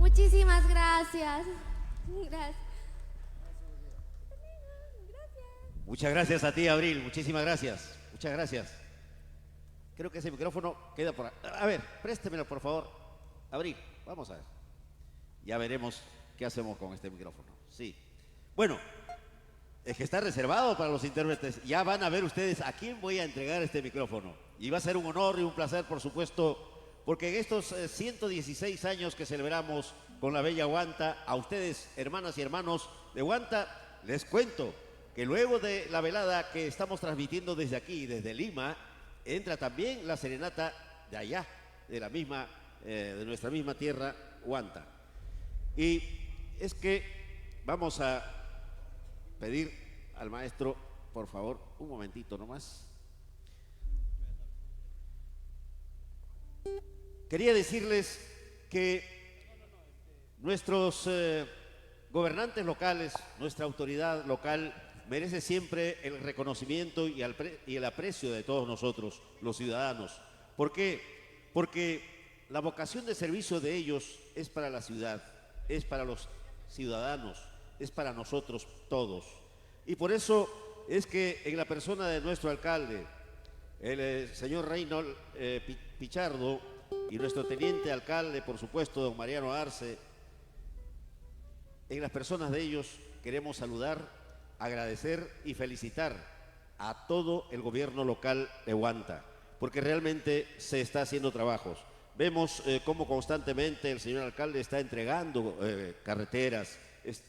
Muchísimas gracias. Gracias. Muchas gracias a ti, Abril. Muchísimas gracias. Muchas gracias. Creo que ese micrófono queda por ahí. A ver, préstemelo, por favor. Abril, vamos a ver. Ya veremos qué hacemos con este micrófono. Sí. Bueno, es que está reservado para los intérpretes. Ya van a ver ustedes a quién voy a entregar este micrófono. Y va a ser un honor y un placer, por supuesto, porque en estos 116 años que celebramos con la bella Huanta, a ustedes, hermanas y hermanos de Huanta, les cuento que luego de la velada que estamos transmitiendo desde aquí, desde Lima, entra también la serenata de allá, de la misma, de nuestra misma tierra, Huanta. Y es que vamos a pedir al maestro, por favor, un momentito nomás. Quería decirles que nuestros gobernantes locales, nuestra autoridad local, merece siempre el reconocimiento y el aprecio de todos nosotros, los ciudadanos. ¿Por qué? Porque la vocación de servicio de ellos es para la ciudad, es para los ciudadanos, es para nosotros todos. Y por eso es que en la persona de nuestro alcalde, el señor Reynold Pichardo, y nuestro teniente alcalde, por supuesto, don Mariano Arce, en las personas de ellos queremos saludar, agradecer y felicitar a todo el gobierno local de Huanta, porque realmente se está haciendo trabajos. Vemos cómo constantemente el señor alcalde está entregando carreteras,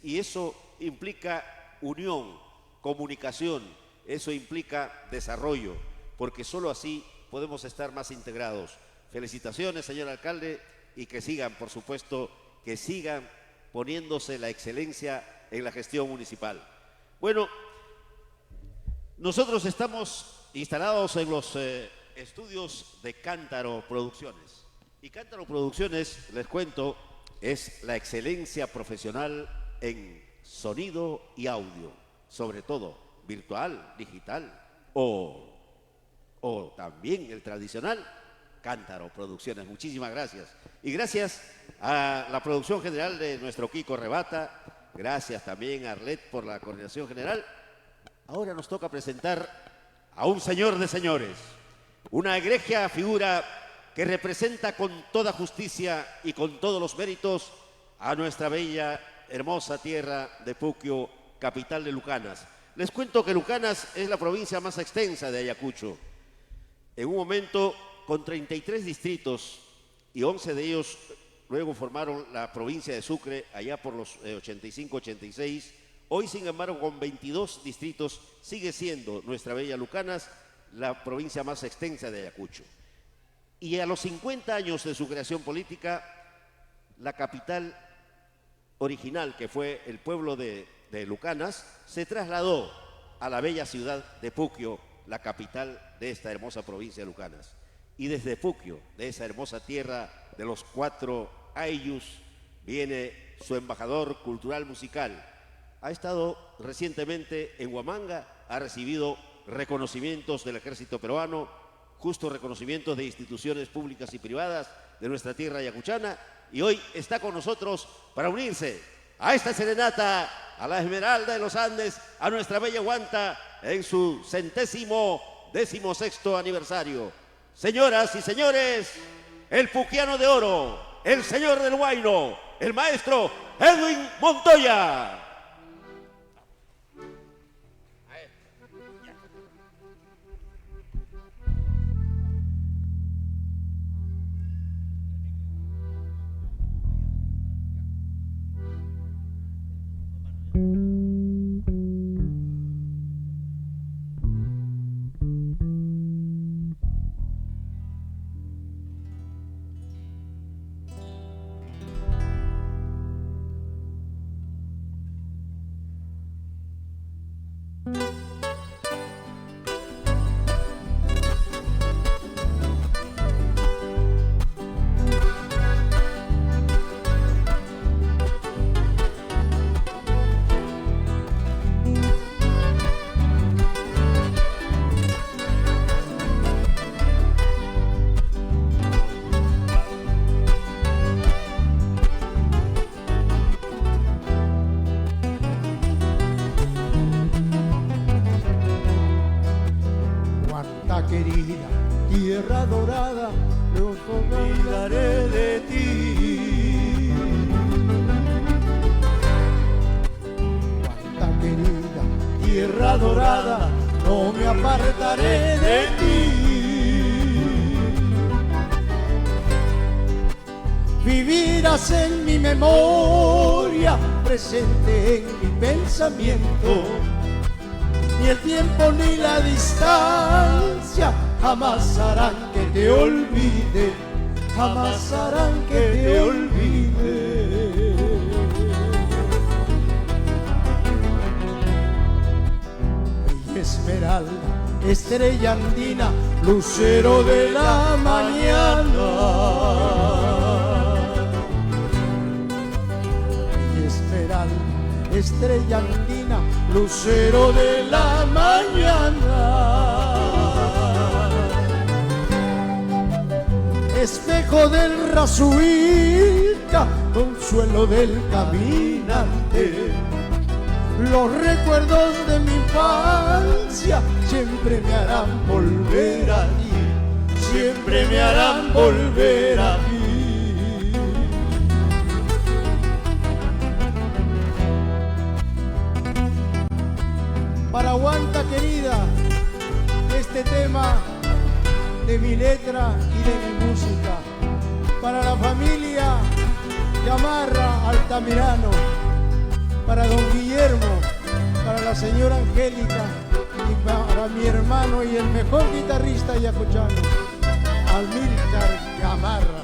y eso implica unión, comunicación, eso implica desarrollo, porque solo así podemos estar más integrados. Felicitaciones, señor alcalde, y que sigan, por supuesto, que sigan poniéndose la excelencia en la gestión municipal. Bueno, nosotros estamos instalados en los estudios de Cántaro Producciones. Y Cántaro Producciones, les cuento, es la excelencia profesional en sonido y audio, sobre todo virtual, digital o también el tradicional. Cántaro Producciones, muchísimas gracias. Y gracias a la producción general de nuestro Kiko Rebata, gracias también a Arlet por la coordinación general. Ahora nos toca presentar a un señor de señores, una egregia figura que representa con toda justicia y con todos los méritos a nuestra bella, hermosa tierra de Puquio, capital de Lucanas. Les cuento que Lucanas es la provincia más extensa de Ayacucho. En un momento, con 33 distritos, y 11 de ellos luego formaron la provincia de Sucre, allá por los 85-86. Hoy, sin embargo, con 22 distritos, sigue siendo nuestra bella Lucanas la provincia más extensa de Ayacucho. Y a los 50 años de su creación política, la capital original, que fue el pueblo de Lucanas, se trasladó a la bella ciudad de Puquio, la capital de esta hermosa provincia de Lucanas. Y desde Puquio, de esa hermosa tierra de los 4 ayllus, viene su embajador cultural musical. Ha estado recientemente en Huamanga, ha recibido reconocimientos del ejército peruano, justos reconocimientos de instituciones públicas y privadas de nuestra tierra ayacuchana, y hoy está con nosotros para unirse a esta serenata, a la Esmeralda de los Andes, a nuestra bella Huanta, en su 116º aniversario. Señoras y señores, el puquiano de oro, el señor del huayno, el maestro Edwin Montoya. apartaré de ti. Vivirás en mi memoria, presente en mi pensamiento. Ni el tiempo ni la distancia jamás harán que te olvide, jamás harán que te olvide. Bella esmeralda, estrella andina, lucero de la mañana. Bella esmeralda, estrella andina, lucero de la mañana. Espejo del Razuilca, consuelo del caminante. Los recuerdos de mi infancia siempre me harán volver a ti, siempre me harán volver a ti. Para Aguanta querida, este tema de mi letra y de mi música. Para la familia Gamarra Altamirano, para don Guillermo, para la señora Angélica y para mi hermano y el mejor guitarrista yacuchano, Amílcar Gamarra.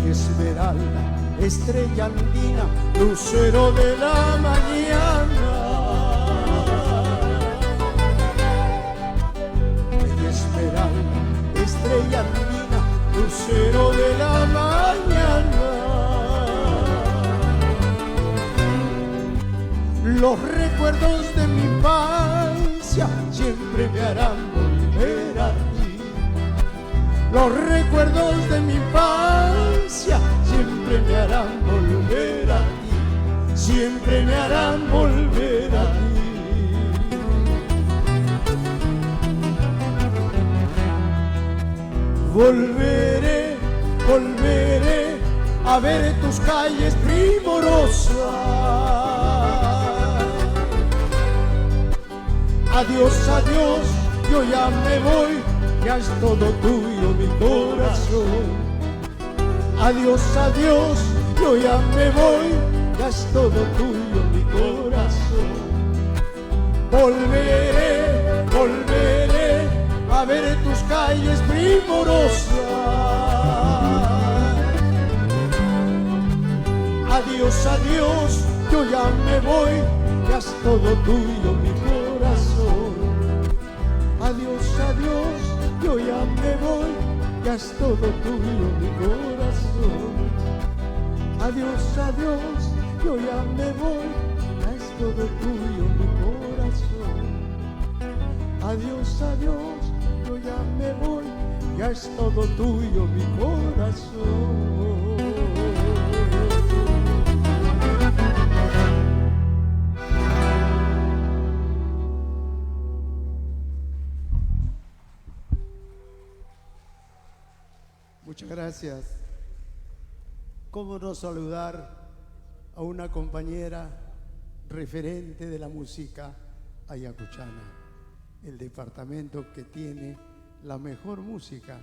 Esmeralda, estrella andina, lucero de la mañana. Esmeralda, estrella andina, lucero de la mañana. Los recuerdos de mi infancia siempre me harán volver a ti. Los recuerdos de mi infancia siempre me harán volver a ti, siempre me harán volver a ti. Volveré, volveré a ver tus calles primorosas. Adiós, adiós, yo ya me voy, ya es todo tuyo mi corazón. Adiós, adiós, yo ya me voy, ya es todo tuyo mi corazón. Volveré, volveré a ver tus calles primorosas. Adiós, adiós, yo ya me voy, ya es todo tuyo mi corazón. Adiós, adiós, yo ya me voy, ya es todo tuyo mi corazón. Adiós, adiós, yo ya me voy, ya es todo tuyo mi corazón. Adiós, adiós, yo ya me voy, ya es todo tuyo mi corazón. Muchas gracias. ¿Cómo no saludar a una compañera referente de la música ayacuchana? El departamento que tiene la mejor música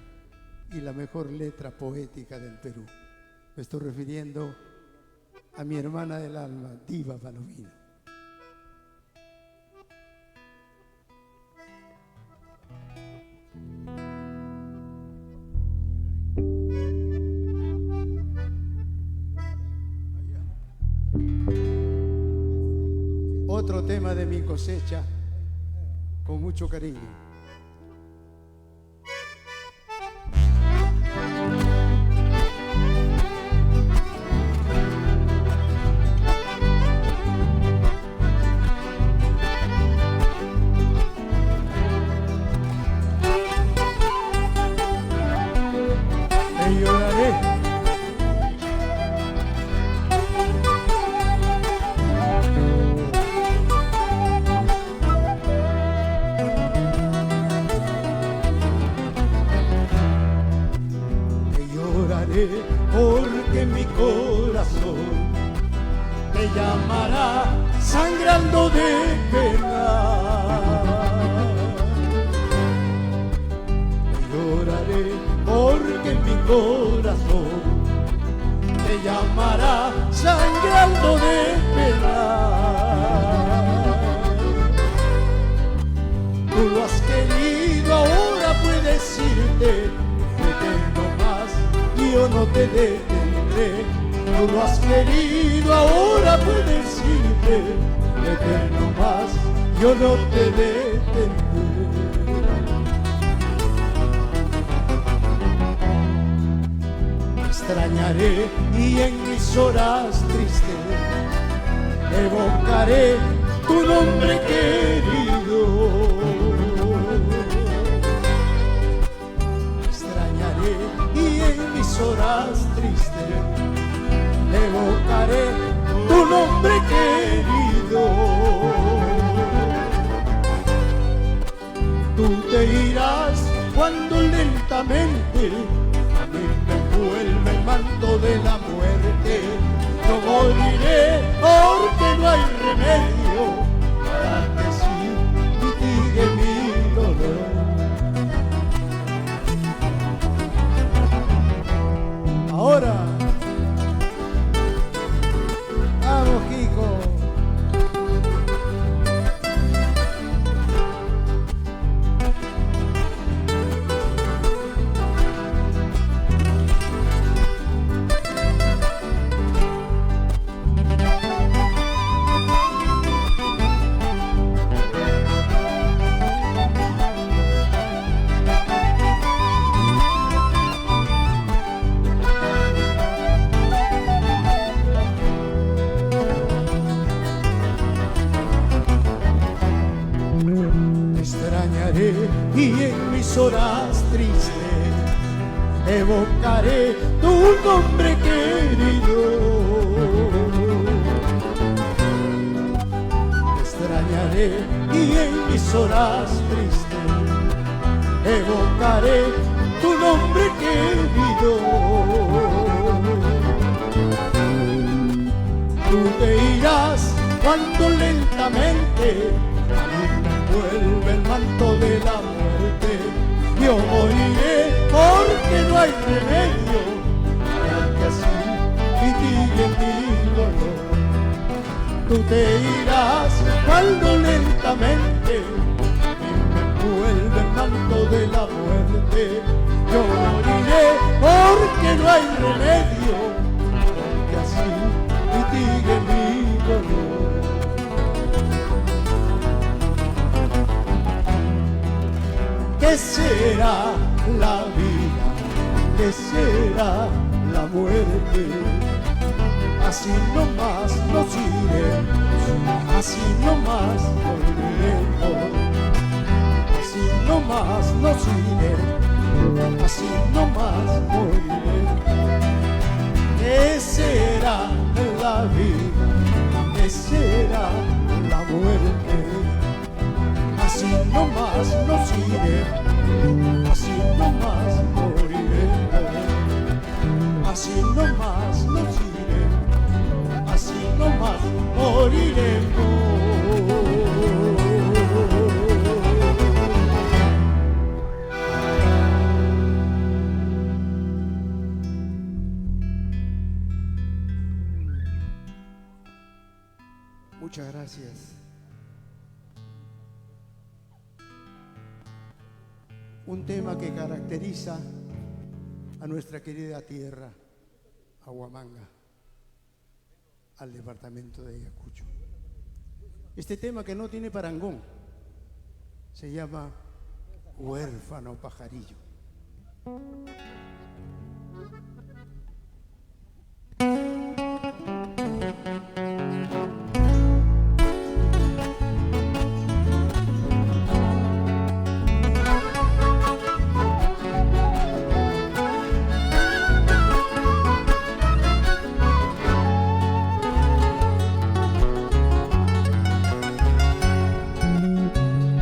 y la mejor letra poética del Perú. Me estoy refiriendo a mi hermana del alma, Diva Palomino. Otro tema de mi cosecha, con mucho cariño. Te lloraré. sangrando de pena. Lloraré porque mi corazón te llamará sangrando de pena. Tú lo has querido, ahora puedes irte, vete nomás, yo no te detendré. Tú lo has querido, ahora puedes irte, vete nomás, yo no te detendré. Te extrañaré y en mis horas tristes evocaré tu nombre querido. Te extrañaré y en mis horas tristes evocaré tu nombre querido. Tú te irás cuando lentamente a mí me envuelve el manto de la muerte. No moriré porque no hay remedio para que sí mitigue mi dolor. Ahora, vamos, Kiko. Y en mis horas tristes evocaré tu nombre querido. Te extrañaré y en mis horas tristes evocaré tu nombre querido. Tú te irás cuando lentamente a mí me envuelve el manto de la muerte. Yo moriré porque no hay remedio para que así mitigue mi dolor. Tú te irás cuando lentamente a mí me envuelve el manto de la muerte. Yo moriré porque no hay remedio para que así mitigue mi dolor. ¿Qué será la vida? ¿Qué será la muerte? Así nomás nos iremos, así nomás volveremos, así nomás nos iremos, así nomás moriremos. ¿Qué será la vida? ¿Qué será la muerte? Así nomás nos iremos, así nomás moriremos, así nomás nos iremos, así nomás moriremos. Muchas gracias. Un tema que caracteriza a nuestra querida tierra, a Huamanga, al departamento de Ayacucho. Este tema que no tiene parangón se llama Huérfano Pajarillo.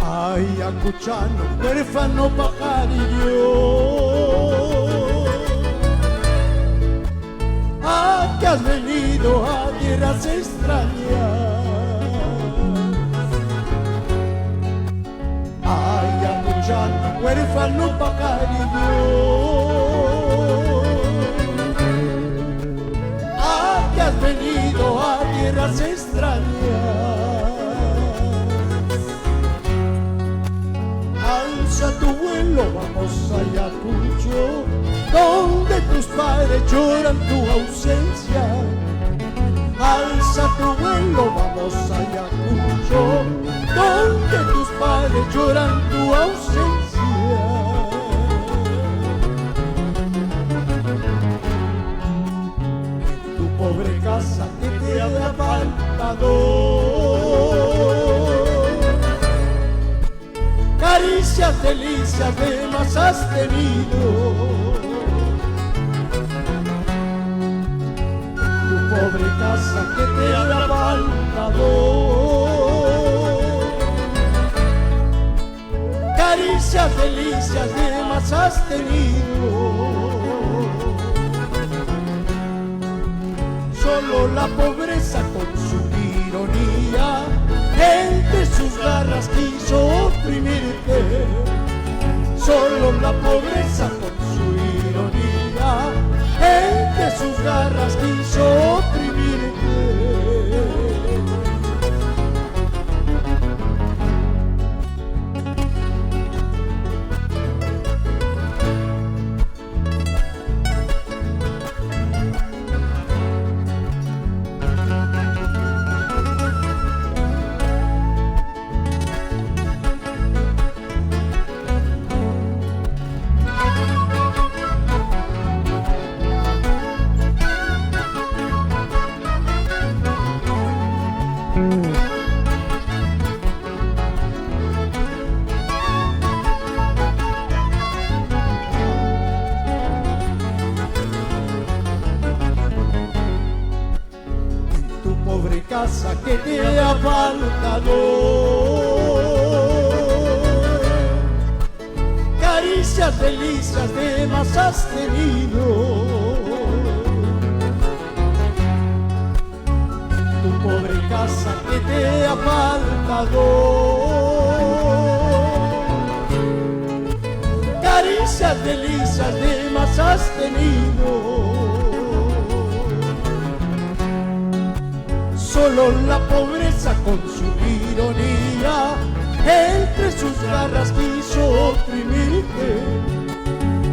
Ayacuchano, huérfano pajarillo, ¿a qué has venido a tierras extrañas? regalo pajarillo. Ah, que has venido a tierras extrañas. Alza tu vuelo, vamos a Ayacucho, donde tus padres lloran tu ausencia. Alza tu vuelo, vamos a Ayacucho, donde tus padres lloran tu ausencia. Tu pobre casa que te ha faltado, caricias, delicias de más has tenido. Tu pobre casa que te ha faltado, caricias, delicias de más has tenido. Solo la pobreza con su ironía entre sus garras quiso oprimirte. Solo la pobreza con su ironía entre sus garras quiso oprimirte. Casa que te ha faltado, caricias, delicias de más has tenido. Tu pobre casa que te ha faltado, caricias, delicias de más has tenido. Solo la pobreza con su ironía entre sus garras quiso oprimirte.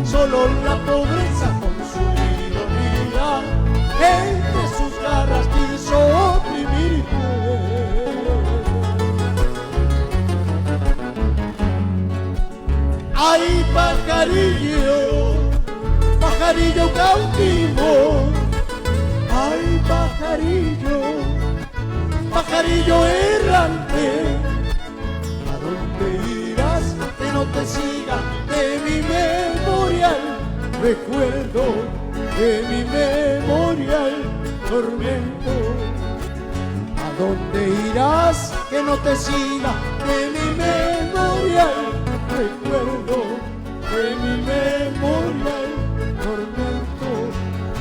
Solo la pobreza con su ironía entre sus garras quiso oprimirte. Ay, pajarillo, pajarillo cautivo. Ay, pajarillo, pajarillo errante, ¿a dónde irás que no te siga de mi memorial recuerdo, de mi memorial tormento? ¿A dónde irás que no te siga de mi memorial recuerdo, de mi memorial tormento,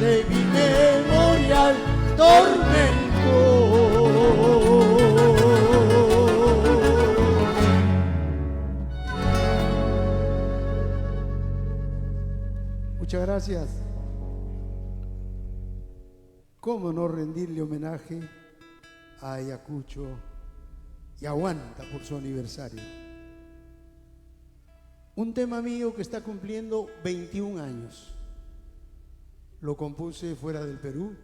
de mi memorial tormento? Muchas gracias. ¿Cómo no rendirle homenaje a Ayacucho y a Huanta por su aniversario? Un tema mío que está cumpliendo 21 años. Lo compuse fuera del Perú,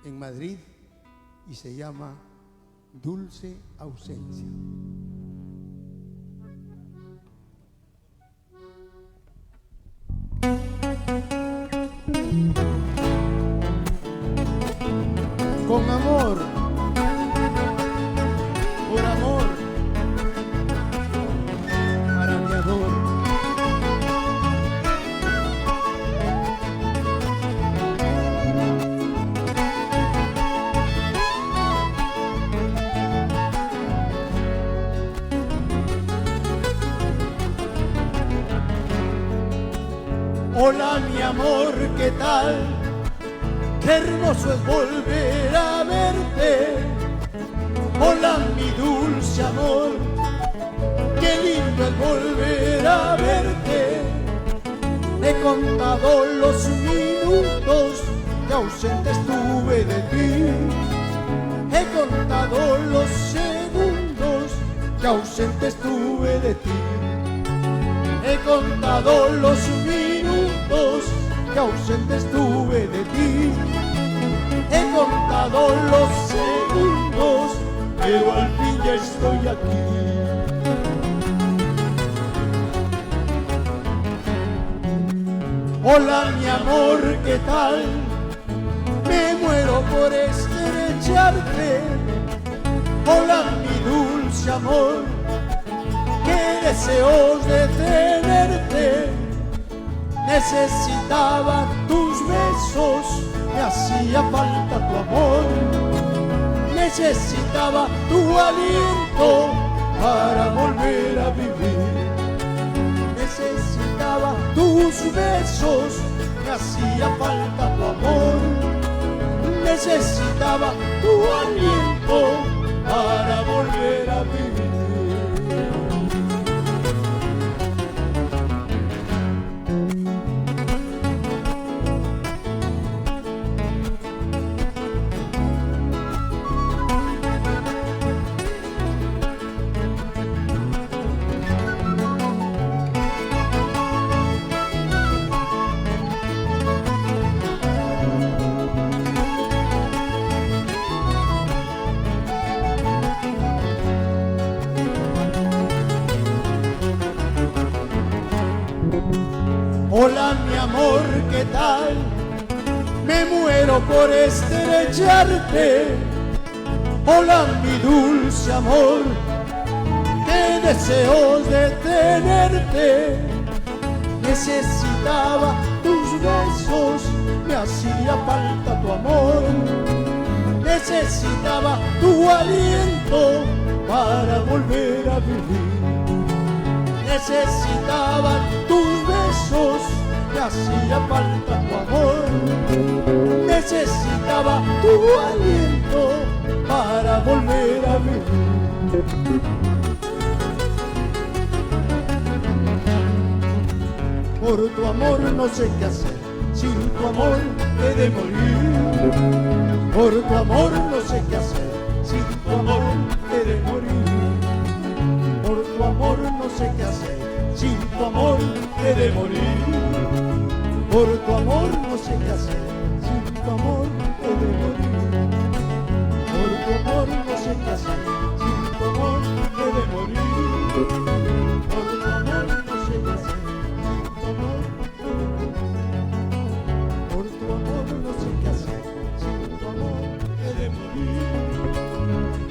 en Madrid, y se llama Dulce Ausencia. Con amor, por amor, para mi amor. Hola mi amor, ¿qué tal? Qué hermoso es volver a verte. Hola mi dulce amor, qué lindo es volver a verte. he contado los minutos que ausente estuve de ti. He contado los segundos que ausente estuve de ti. He contado los minutos que ausente estuve de ti. He contado los segundos, pero al fin ya estoy aquí. Hola mi amor, ¿qué tal? Me muero por estrecharte. Hola mi dulce amor, qué deseos de tenerte. Necesitaba tus besos, me hacía falta tu amor. Necesitaba tu aliento para volver a vivir. Necesitaba tus besos, me hacía falta tu amor. Necesitaba tu aliento para volver a vivir. Hola mi amor, ¿qué tal? Me muero por estrecharte. Hola mi dulce amor, qué deseos de tenerte. Necesitaba tus besos, me hacía falta tu amor. Necesitaba tu aliento para volver a vivir. Necesitaba tus besos, me hacía falta tu amor. Necesitaba tu aliento para volver a vivir. Por tu amor no sé qué hacer, sin tu amor he de morir. Por tu amor no sé qué hacer, sin tu amor he de morir. Por tu amor no sé qué hacer, sin tu amor he de morir. Por tu amor no sé qué hacer, sin tu amor he de morir. Por tu amor no sé qué hacer, sin tu amor he de morir. Por tu amor no sé qué hacer, sin tu amor he de morir. Por tu amor no sé qué hacer, sin tu amor he de morir.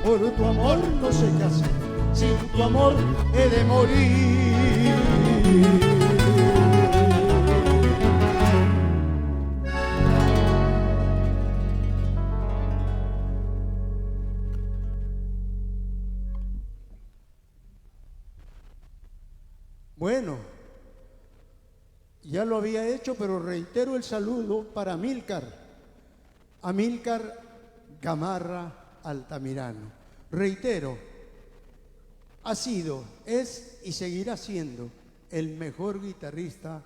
Por tu amor no sé qué hacer, sin tu amor he de morir. Bueno, ya lo había hecho, pero reitero el saludo para Amílcar Gamarra Altamirano. Reitero, ha sido, es y seguirá siendo el mejor guitarrista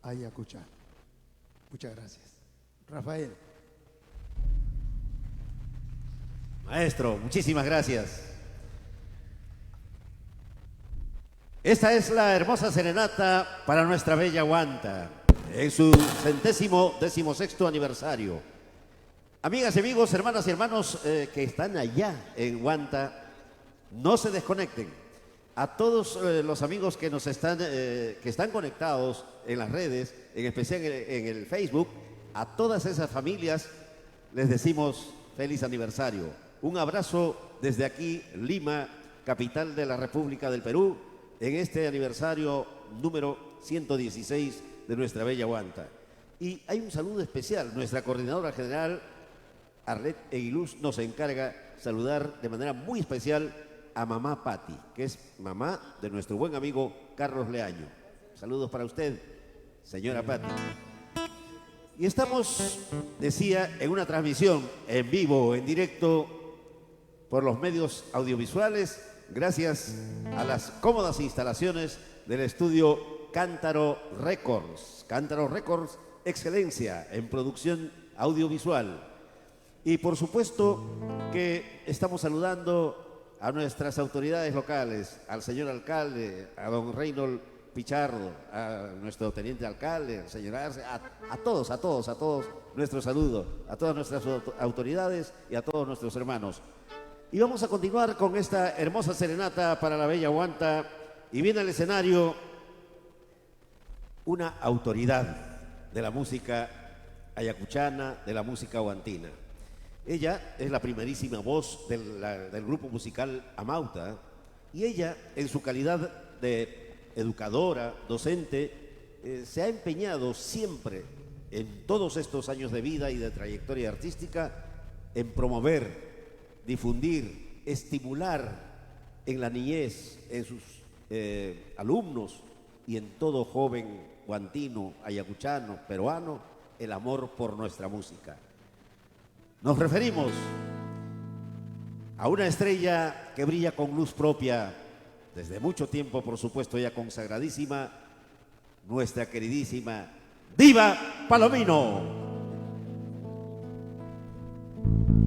ayacuchano. Muchas gracias. Rafael. Maestro, muchísimas gracias. Esta es la hermosa serenata para nuestra bella Huanta, en su 116º aniversario. Amigas y amigos, hermanas y hermanos que están allá en Huanta, no se desconecten. A todos los amigos que nos están conectados en las redes, en especial en el Facebook, a todas esas familias les decimos feliz aniversario. Un abrazo desde aquí, Lima, capital de la República del Perú, en este aniversario número 116 de nuestra bella Huanta. Y hay un saludo especial. Nuestra coordinadora general, Arlet Eguiluz, nos encarga saludar de manera muy especial a mamá Patti, que es mamá de nuestro buen amigo Carlos Leaño. Saludos para usted, señora Patti. Y estamos, decía, en una transmisión en vivo, en directo, por los medios audiovisuales, gracias a las cómodas instalaciones del estudio Cántaro Records. Cántaro Records, excelencia en producción audiovisual. Y por supuesto que estamos saludando a nuestras autoridades locales, al señor alcalde, a don Reynold Pichardo, a nuestro teniente alcalde, al señor Arce, a todos nuestro saludo, a todas nuestras autoridades y a todos nuestros hermanos. Y vamos a continuar con esta hermosa serenata para la bella Huanta. Y viene al escenario una autoridad de la música ayacuchana, de la música huantina. Ella es la primerísima voz del grupo musical Amauta, y ella, en su calidad de educadora, docente, se ha empeñado siempre, en todos estos años de vida y de trayectoria artística, en promover, difundir, estimular en la niñez, en sus alumnos y en todo joven guantino, ayacuchano, peruano, el amor por nuestra música. Nos referimos a una estrella que brilla con luz propia desde mucho tiempo, por supuesto, ya consagradísima, nuestra queridísima Diva Palomino.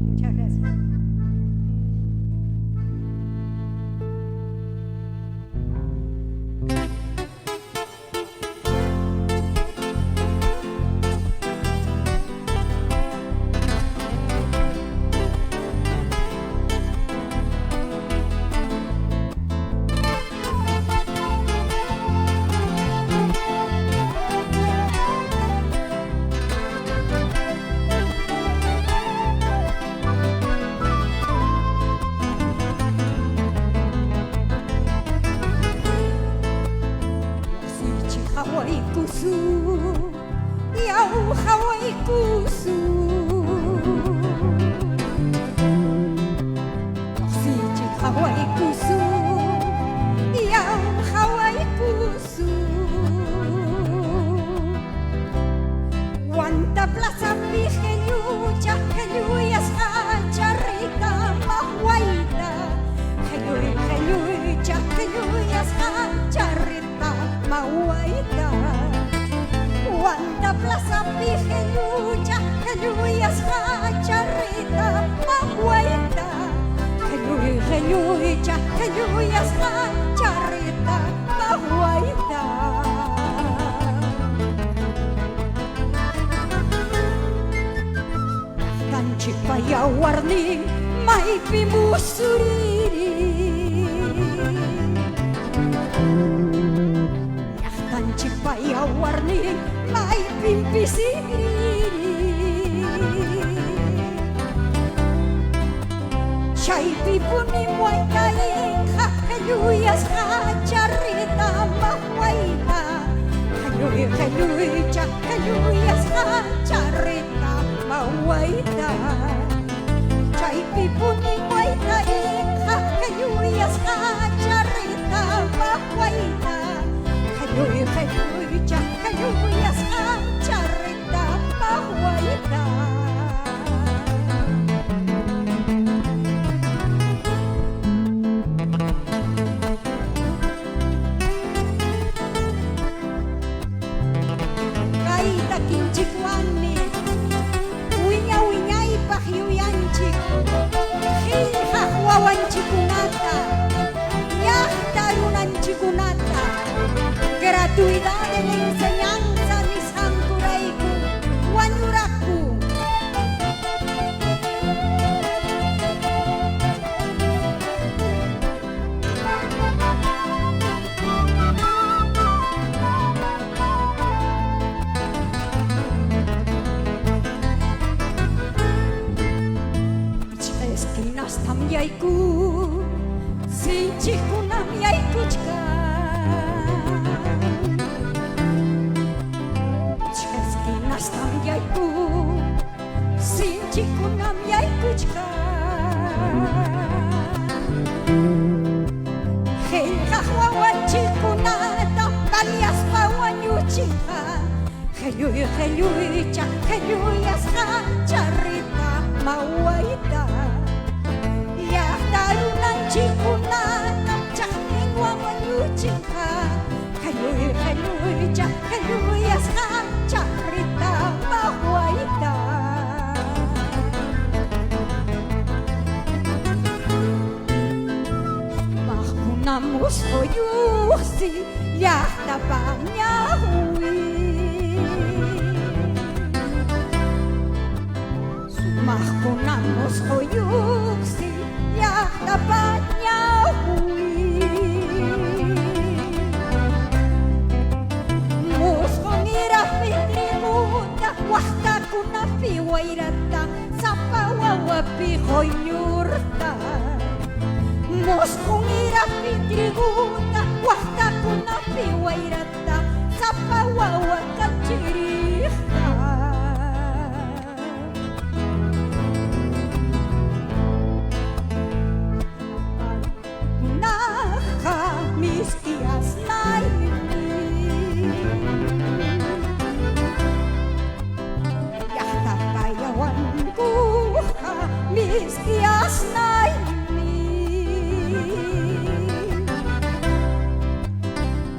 Muchas gracias. Gratuidad en la enseñanza, ni sankuraiku, wanyuraku. Pichka esquinas tamyaiku, sinchiku namyaiku chka. Yaiku, sinchiku nam yaikuchka. Helja huahuanchiku nata, palias pauanyuchika. Helui cha, helui asha, charita mauaita. Ya darunanchiku nata, chahning huahuanyuchika. Helui Namus hoyuksi yahta panyahui Sumahko namus hoyuksi yahta panyahui Muskong irafitrimuta wahta kunafi wairata sapawawapi hoyurta Moskong irafitriguta wahta kunafi wairata sapawawa kachirihta Naha miskias naimi Yahta payawan kuha miskias naimi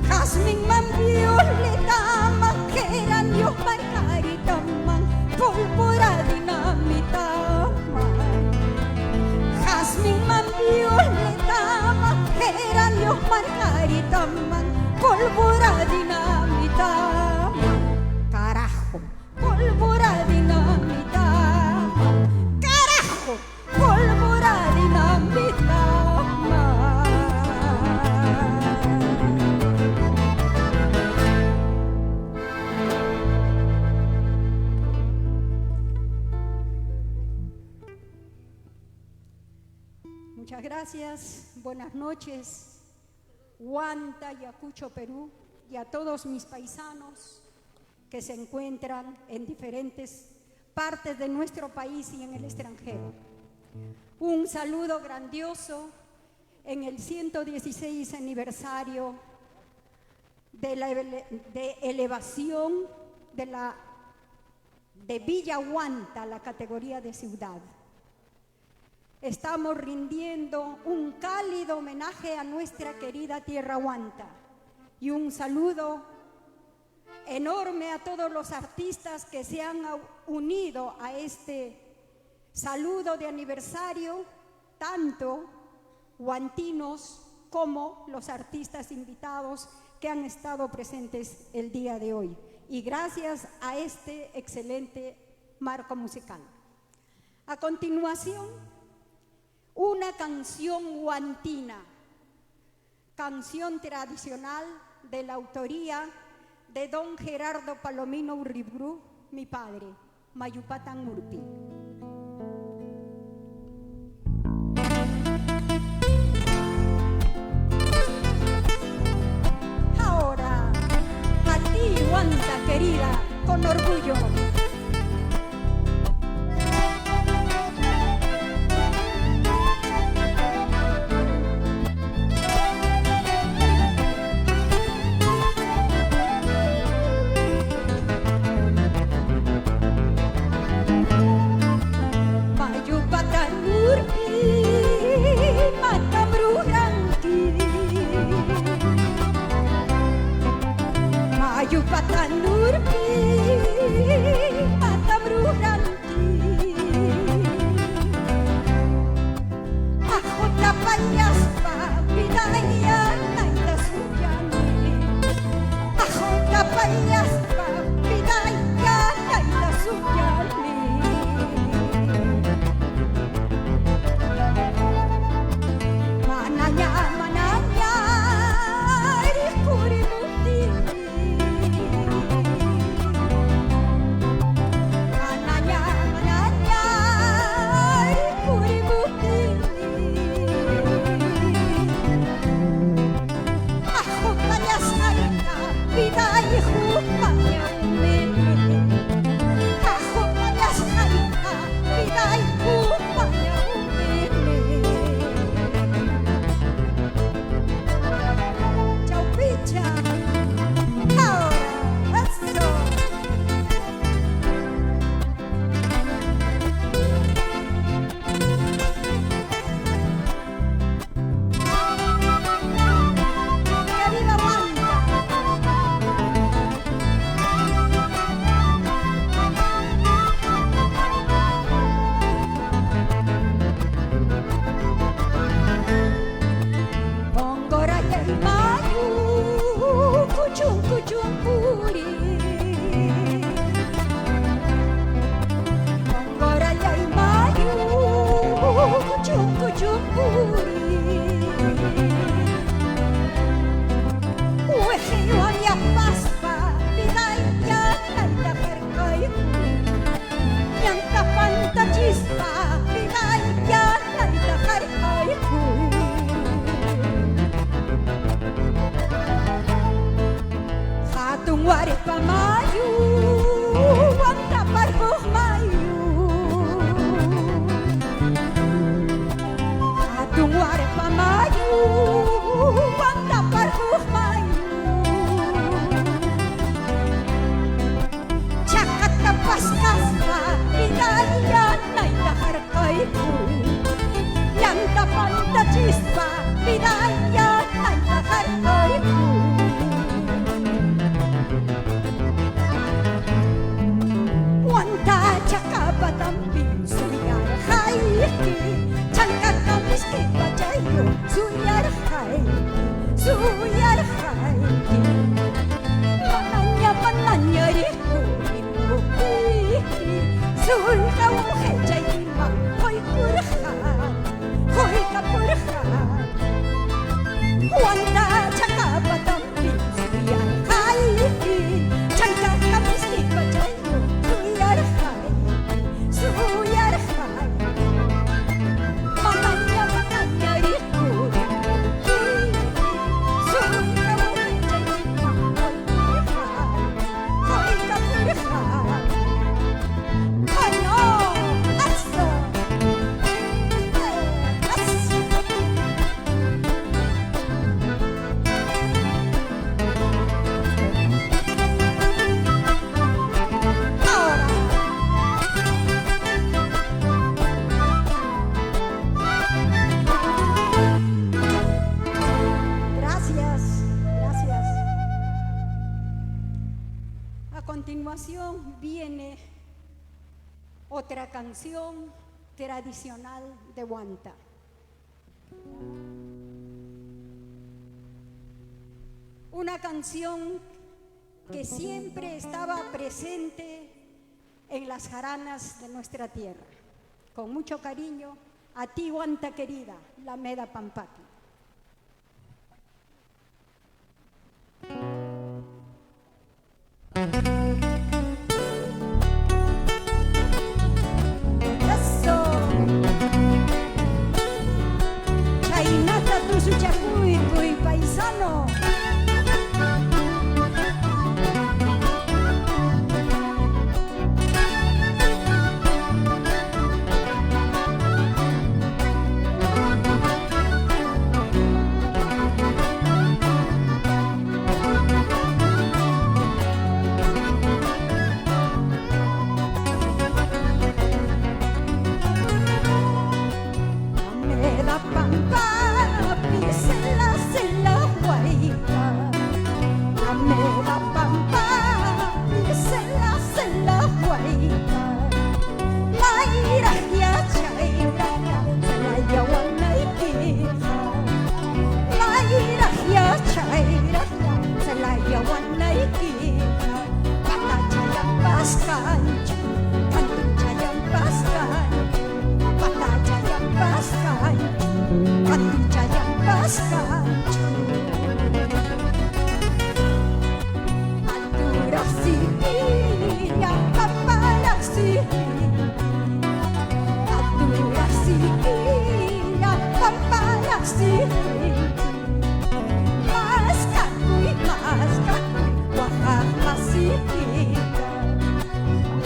Hasming mambiolita mangkeran yung markaritamang pulpura dinamitama Hasming mambiolita mangkeran yung markaritamang pulpura dinamitama Carajo, pulpura dinamitama Carajo, pulpura dinamitama Muchas gracias, buenas noches, Huanta, Ayacucho, Perú, y a todos mis paisanos que se encuentran en diferentes partes de nuestro país y en el extranjero. Un saludo grandioso en el 116 aniversario de la elevación de Villa Huanta, la categoría de ciudad. Estamos rindiendo un cálido homenaje a nuestra querida tierra Huanta y un saludo enorme a todos los artistas que se han unido a este saludo de aniversario, tanto huantinos como los artistas invitados que han estado presentes el día de hoy. Y gracias a este excelente marco musical. A continuación, una canción huantina, canción tradicional de la autoría de don Gerardo Palomino Urriburu, mi padre, Mayupatan Murpi. Ahora, a ti, Huanta querida, con orgullo. puri Uehiwan ya paspa Bidaya nanda harkai Yang tapanta chispa Bidaya nanda harkai Hatung wari pamayu Wang tapar mayu Hatung wari pamayu Wang tapar mayu Cakat tapas kaspa Bidaya naida harkaiku Yang tapanta chispa Bidaya naida harkaiku Wanta cakabatampi suyar haiki Cangkatamis kipacayo suyar haiki Mananya riku inuki Sulka wuheja imang hoy kapurhan Wanta cakabatampi suyar haiki Cangkatamis kipacayo suyar haiki Mananya riku Sulka wuheja imang hoy kapurhan Ano, asa Gracias. A continuación viene otra canción tradicional de Huanta. Una canción que siempre estaba presente en las jaranas de nuestra tierra. Con mucho cariño, a ti, Huanta querida, la Meda Pampaqui. Eso. Chainata tu suchacuy, cuy paisano. Meda Pampa, pisela sela huayca. Meda Pampa, pisela sela huayca. Maira ya chaira ya, la yawana ikija. Maira ya chaira ya, la yawana ikija. Kata chayang paskancho, kanto chayang paskancho. Kata chayang paskancho, kanto chayang paskancho. Altura siya, kapala siya. Altura siya, kapala siya. Mas kakuy, wahaka siya.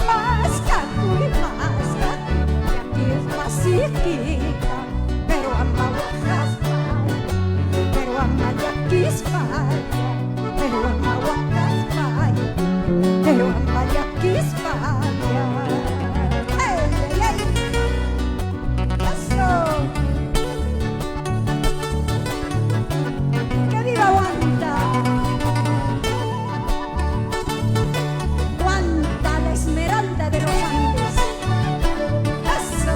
Mas kakuy, yakif masikita. Pero ama wakas paya, pero ama yakis paya. Pero ama wakas paya, pero ama yakis paya. Hey, hey, hey. Eso. ¡Que viva Huanta! Huanta, la esmeralda de los Andes. Eso.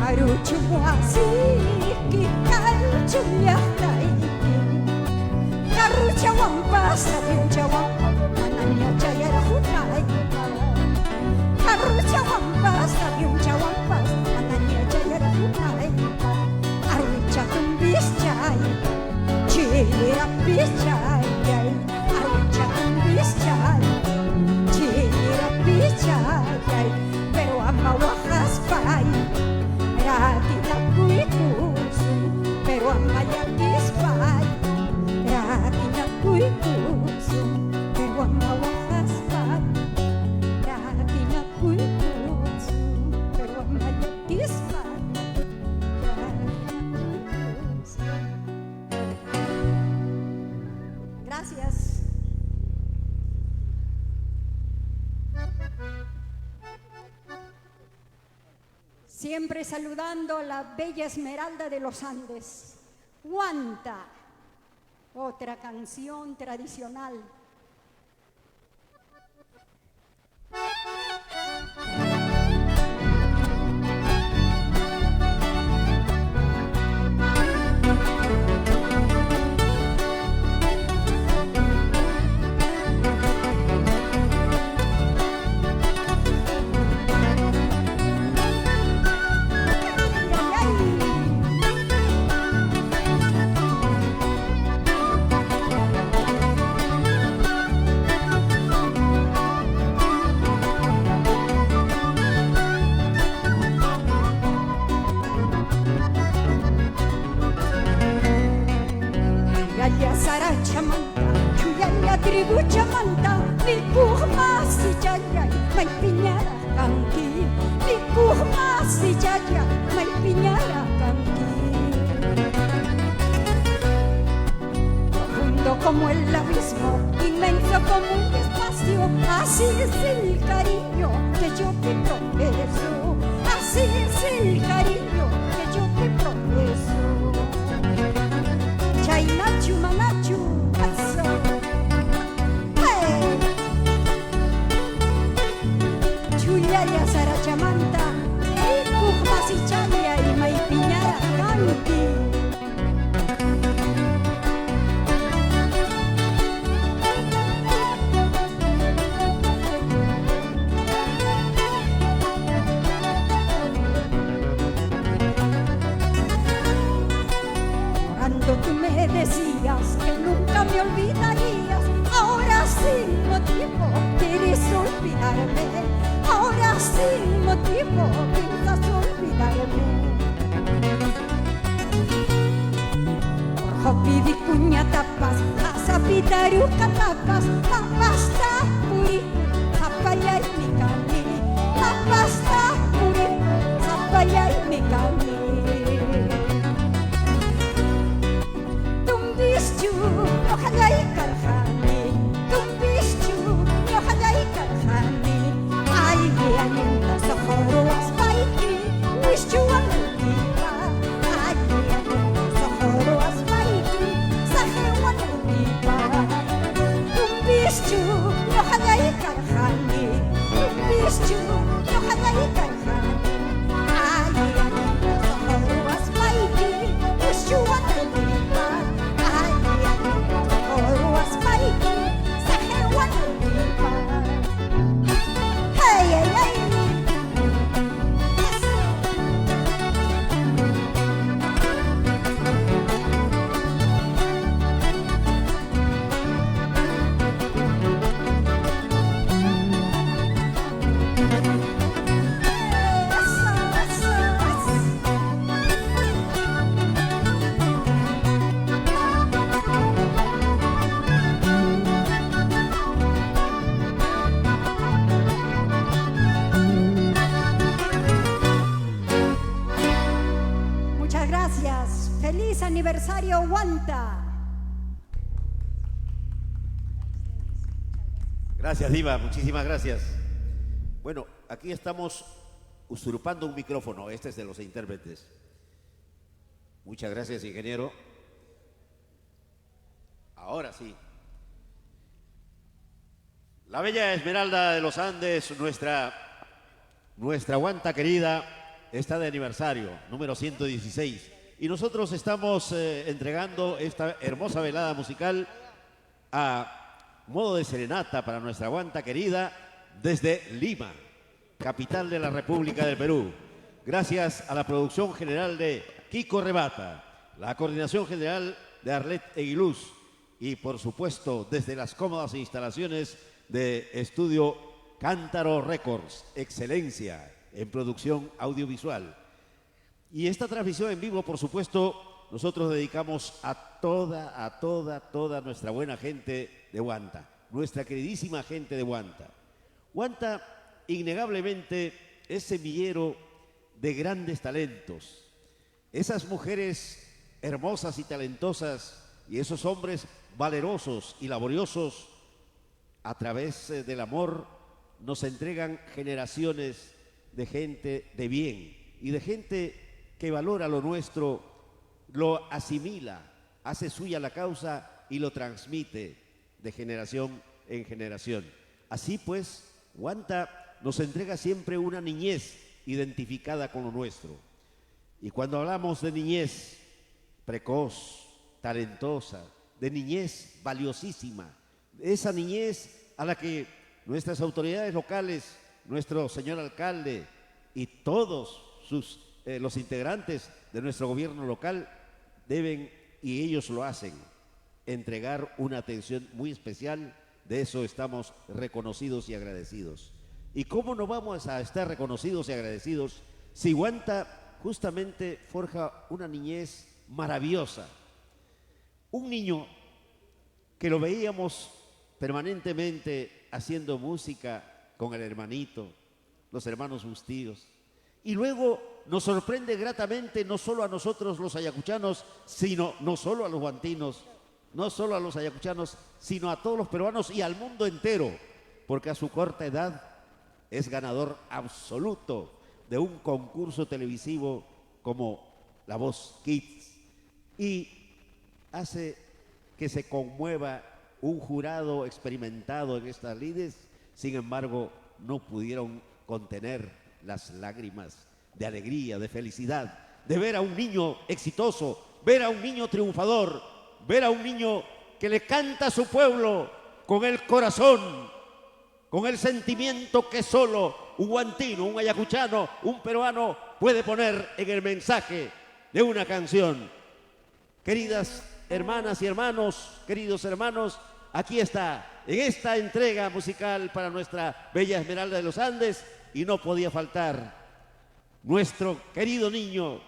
Karuchumuasi, kikaruchumyahtaiki. Karucha wampas, karucha wampas, mananya chayara hunaika. Karucha wampas, karucha wampas, mananya chayara hunaika. Arucha tumbis chay, chira bis chay, arucha tumbis chay, chira bis chay, pero ama wajas pay. Rati na kuikusu, pero ama yakis pay. Rati na kuikusu, pero ama wakas pay. Rati na kuikusu, pero ama yakis pay. Gracias. Siempre saludando a la bella Esmeralda de los Andes. Huanta, otra canción tradicional. Yaya Sara Chamanta, Chuyaya Tribu Chamanta, Likur Masi Jaya, May Piñara Kanki, Likur Masi Jaya, May Piñara Kanki. Profundo como el abismo, inmenso como un espacio, así es el cariño que yo te profeso, así es el cariño que yo te profeso. Chainachu, manachu, paso. Hey. Chuyaya Sarachamanta, Ikukmasi Chaya y Maipiñara Kanki. Tú me decías que nunca me olvidarías. Ahora sin motivo quieres olvidarme. Ahora sin motivo piensas olvidarme. Orjopi kunya tapas, asapitaru katapas, tapasta puriku, apayay mikami, tapasta puriku, apayay mikami. Tumbischu, no halay karhani. Tumbischu, no halay karhani. Ay, lianita socorro aspaiki. Wischu anulita. Ay, lianita socorro aspaiki. Sahewan anulita. Tumbischu, no halay karhani. Tumbischu, no halay karhani. Ay, lianita socorro aspaiki. Wischu anulita. ¡Feliz aniversario, Huanta! Gracias, Diva, muchísimas gracias. Bueno, aquí estamos usurpando un micrófono, este es de los intérpretes. Muchas gracias, ingeniero. Ahora sí. La bella Esmeralda de los Andes, nuestra Huanta querida, está de aniversario, número 116. Y nosotros estamos entregando esta hermosa velada musical a modo de serenata para nuestra guanta querida desde Lima, capital de la República del Perú. Gracias a la producción general de Kiko Rebata, la coordinación general de Arlet Eguiluz y, por supuesto, desde las cómodas instalaciones de Estudio Cántaro Records, excelencia en producción audiovisual. Y esta transmisión en vivo, por supuesto, nosotros dedicamos a toda nuestra buena gente de Huanta, nuestra queridísima gente de Huanta. Huanta, innegablemente, es semillero de grandes talentos. Esas mujeres hermosas y talentosas y esos hombres valerosos y laboriosos, a través del amor, nos entregan generaciones de gente de bien y de gente que valora lo nuestro, lo asimila, hace suya la causa y lo transmite de generación en generación. Así pues, Huanta nos entrega siempre una niñez identificada con lo nuestro. Y cuando hablamos de niñez precoz, talentosa, de niñez valiosísima, de esa niñez a la que nuestras autoridades locales, nuestro señor alcalde y todos los integrantes de nuestro gobierno local deben, y ellos lo hacen, entregar una atención muy especial. De eso estamos reconocidos y agradecidos. ¿Y cómo no vamos a estar reconocidos y agradecidos si Huanta justamente forja una niñez maravillosa? Un niño que lo veíamos permanentemente haciendo música con el hermanito, los hermanos Bustillos, y luego nos sorprende gratamente no solo a nosotros los ayacuchanos, sino no solo a los huantinos, no solo a los ayacuchanos, sino a todos los peruanos y al mundo entero, porque a su corta edad es ganador absoluto de un concurso televisivo como La Voz Kids y hace que se conmueva un jurado experimentado en estas lides. Sin embargo, no pudieron contener las lágrimas de alegría, de felicidad, de ver a un niño exitoso, ver a un niño triunfador, ver a un niño que le canta a su pueblo con el corazón, con el sentimiento que solo un huantino, un ayacuchano, un peruano puede poner en el mensaje de una canción. Queridas hermanas y hermanos, queridos hermanos, aquí está, en esta entrega musical para nuestra bella Esmeralda de los Andes, y no podía faltar nuestro querido niño,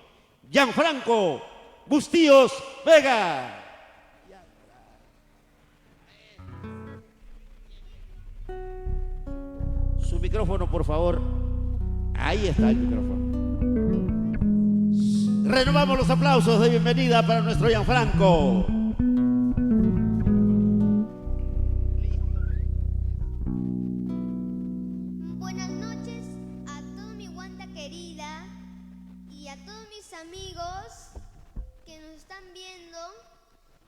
Gianfranco Bustillos Vega. Su micrófono, por favor. Ahí está el micrófono. Renovamos los aplausos de bienvenida para nuestro Gianfranco. Buenas noches a toda mi Huanta querida y a todos mis amigos que nos están viendo.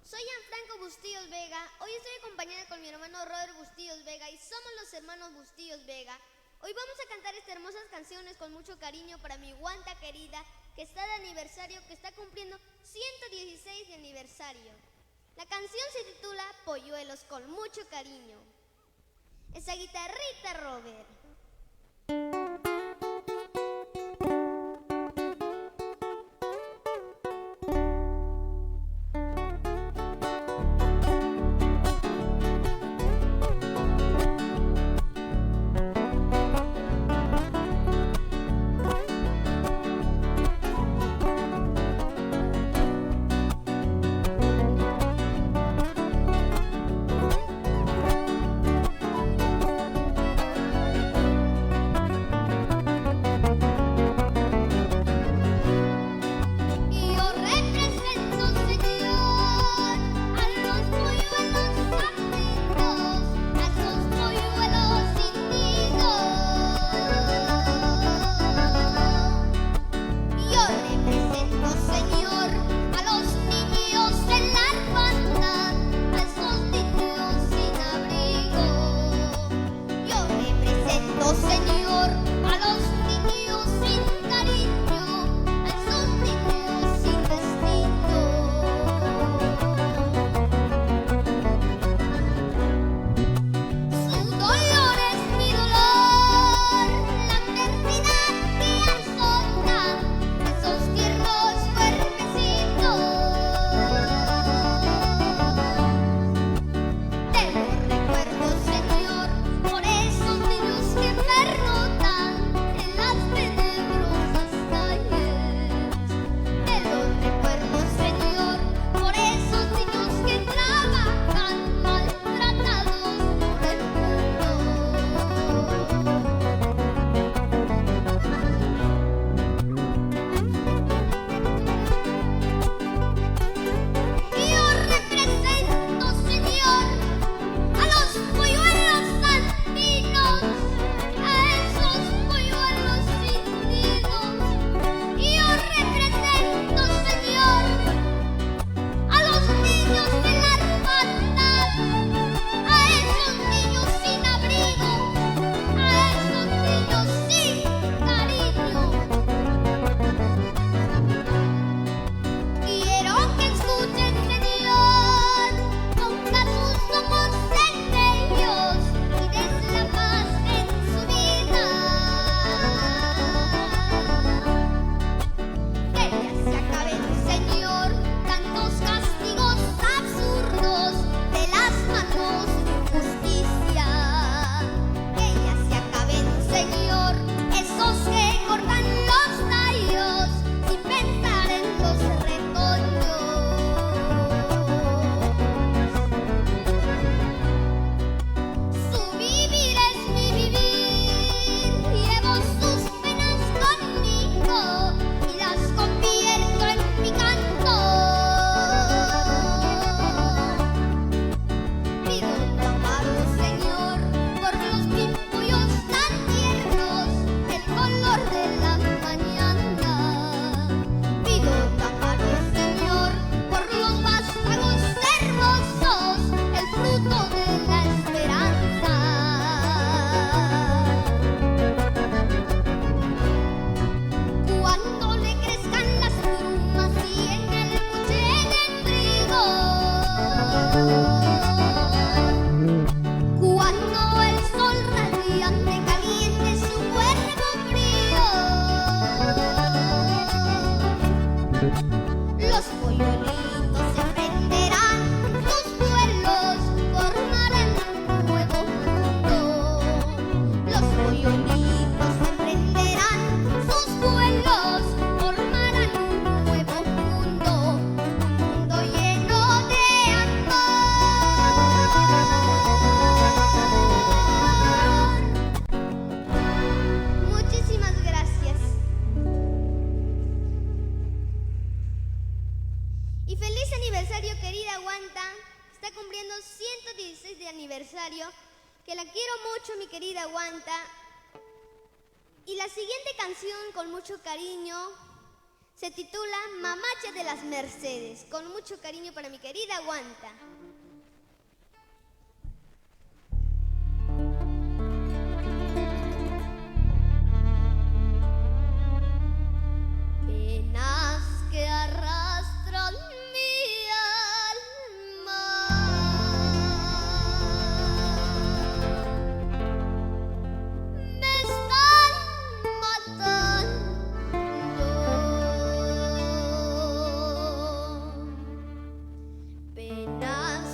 Soy Gianfranco Bustillos Vega. Hoy estoy acompañada con mi hermano Robert Bustillos Vega y somos los hermanos Bustillos Vega. Hoy vamos a cantar estas hermosas canciones con mucho cariño para mi Huanta querida, que está de aniversario, que está cumpliendo 116 de aniversario. La canción se titula Polluelos, con mucho cariño. Esa guitarrita, Robert. Los polluelitos se prenderán, sus vuelos formarán un nuevo mundo. Los polluelitos se prenderán, sus vuelos formarán un nuevo mundo lleno de amor. Muchísimas gracias. Y feliz aniversario, querida Wanta. Está cumpliendo 116 de aniversario. Que la quiero mucho, mi querida Wanta. Y la siguiente canción, con mucho cariño, se titula Mamacha de las Mercedes. Con mucho cariño para mi querida Wanta. Penas que arrastran mi alma, me están matando. Penas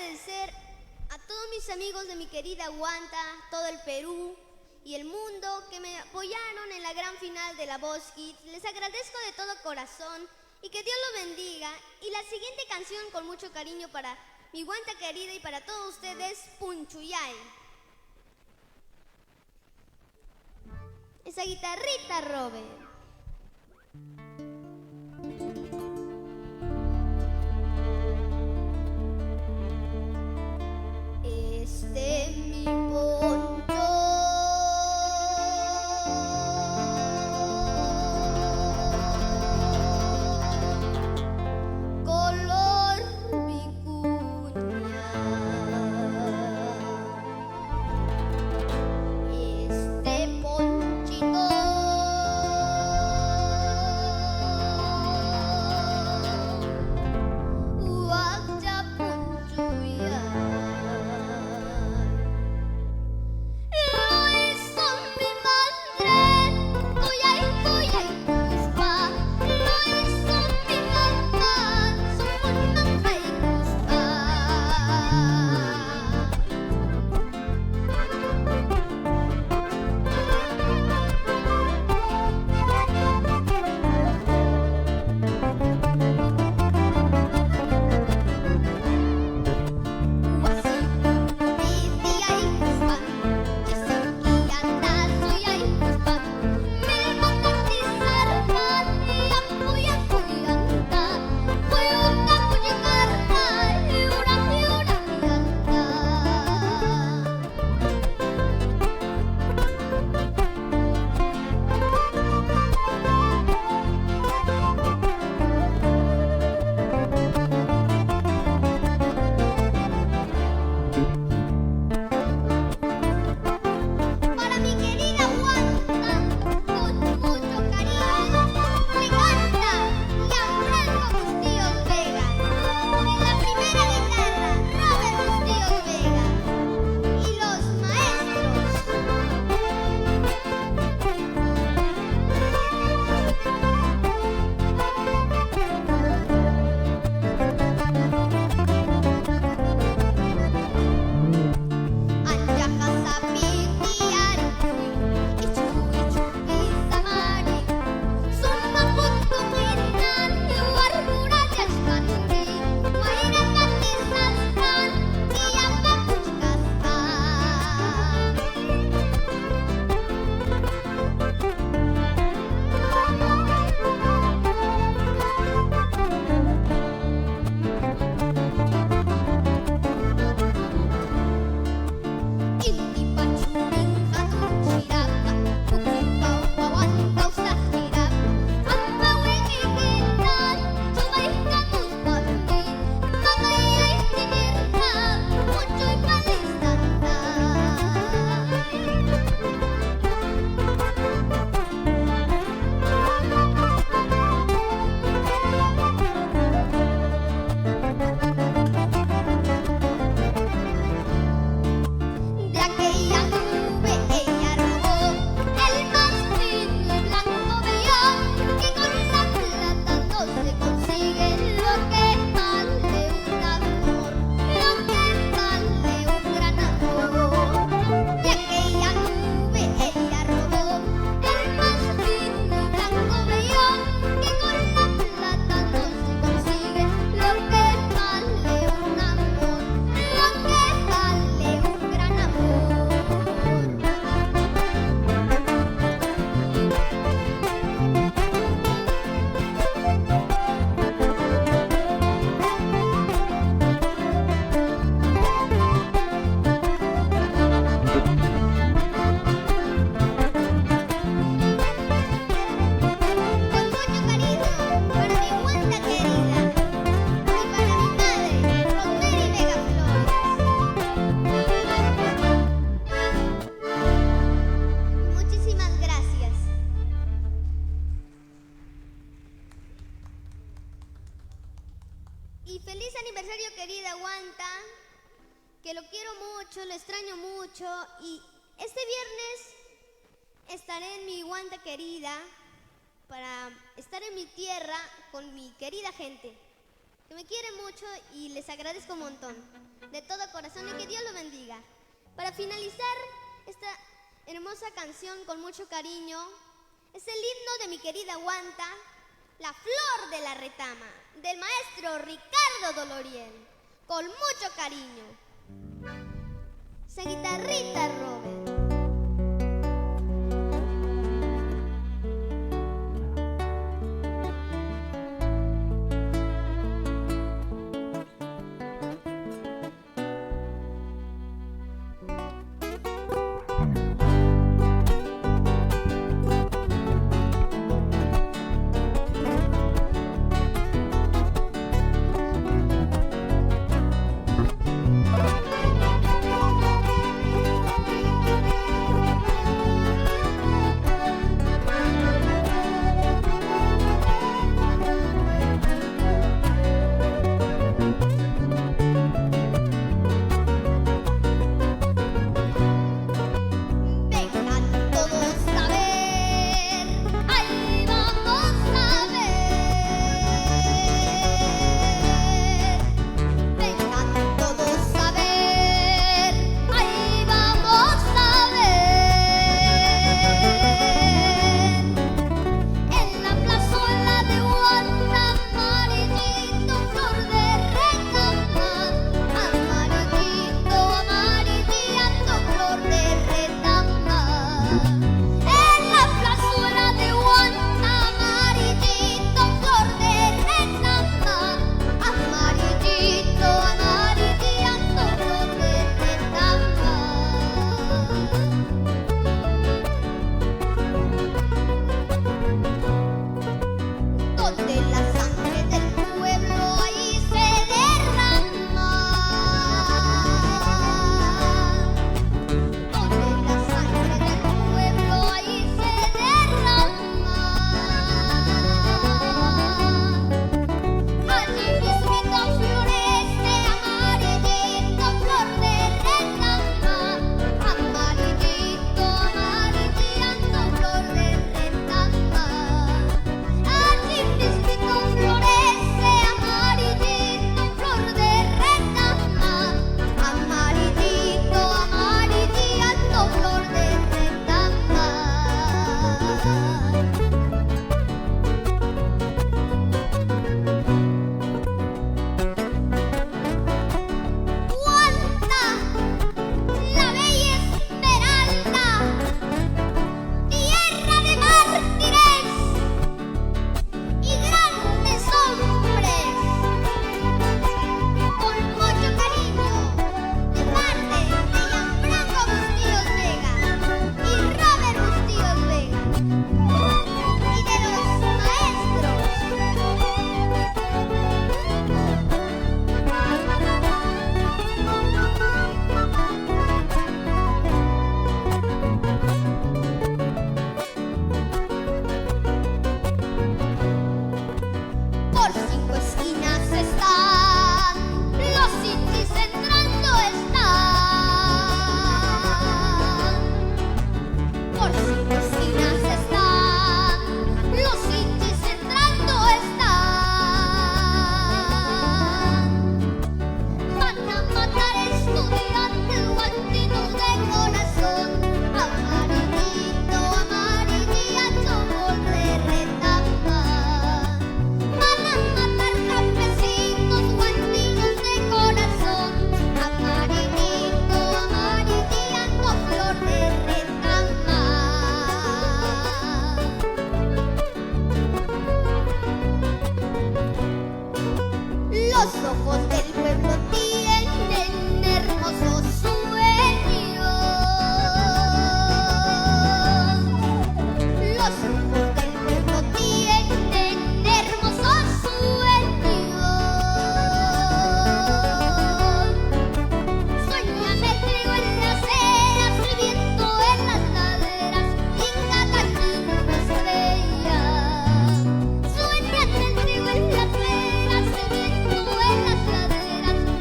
agradecer a todos mis amigos de mi querida Guanta, todo el Perú y el mundo que me apoyaron en la gran final de La Voz Kids. Les agradezco de todo corazón y que Dios los bendiga. Y la siguiente canción con mucho cariño para mi Guanta querida y para todos ustedes, Punchuyay. Esa guitarrita, Robert. Mi poncho color vicuña, ponchito huaca punchuya. que lo quiero mucho, lo extraño mucho y este viernes estaré en mi Guanta querida para estar en mi tierra con mi querida gente. que me quiere mucho y les agradezco un montón, de todo corazón, y que Dios lo bendiga. Para finalizar esta hermosa canción con mucho cariño, es el himno de mi querida Guanta, La Flor de la Retama, del maestro Ricardo Doloriel, con mucho cariño. Esa guitarrita, Robert.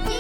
Y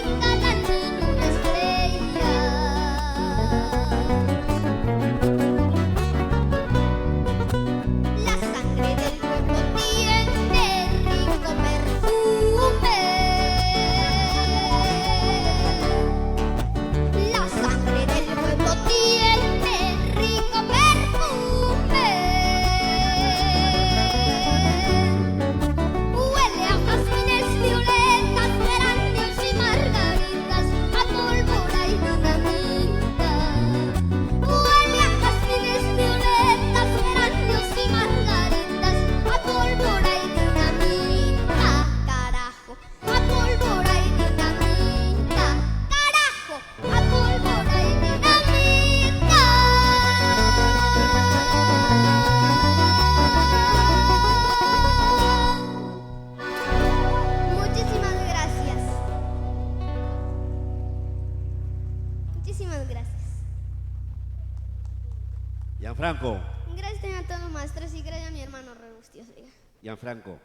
Gianfranco. Gracias también a todos los maestros y gracias a mi hermano Robustios Vega. Gianfranco,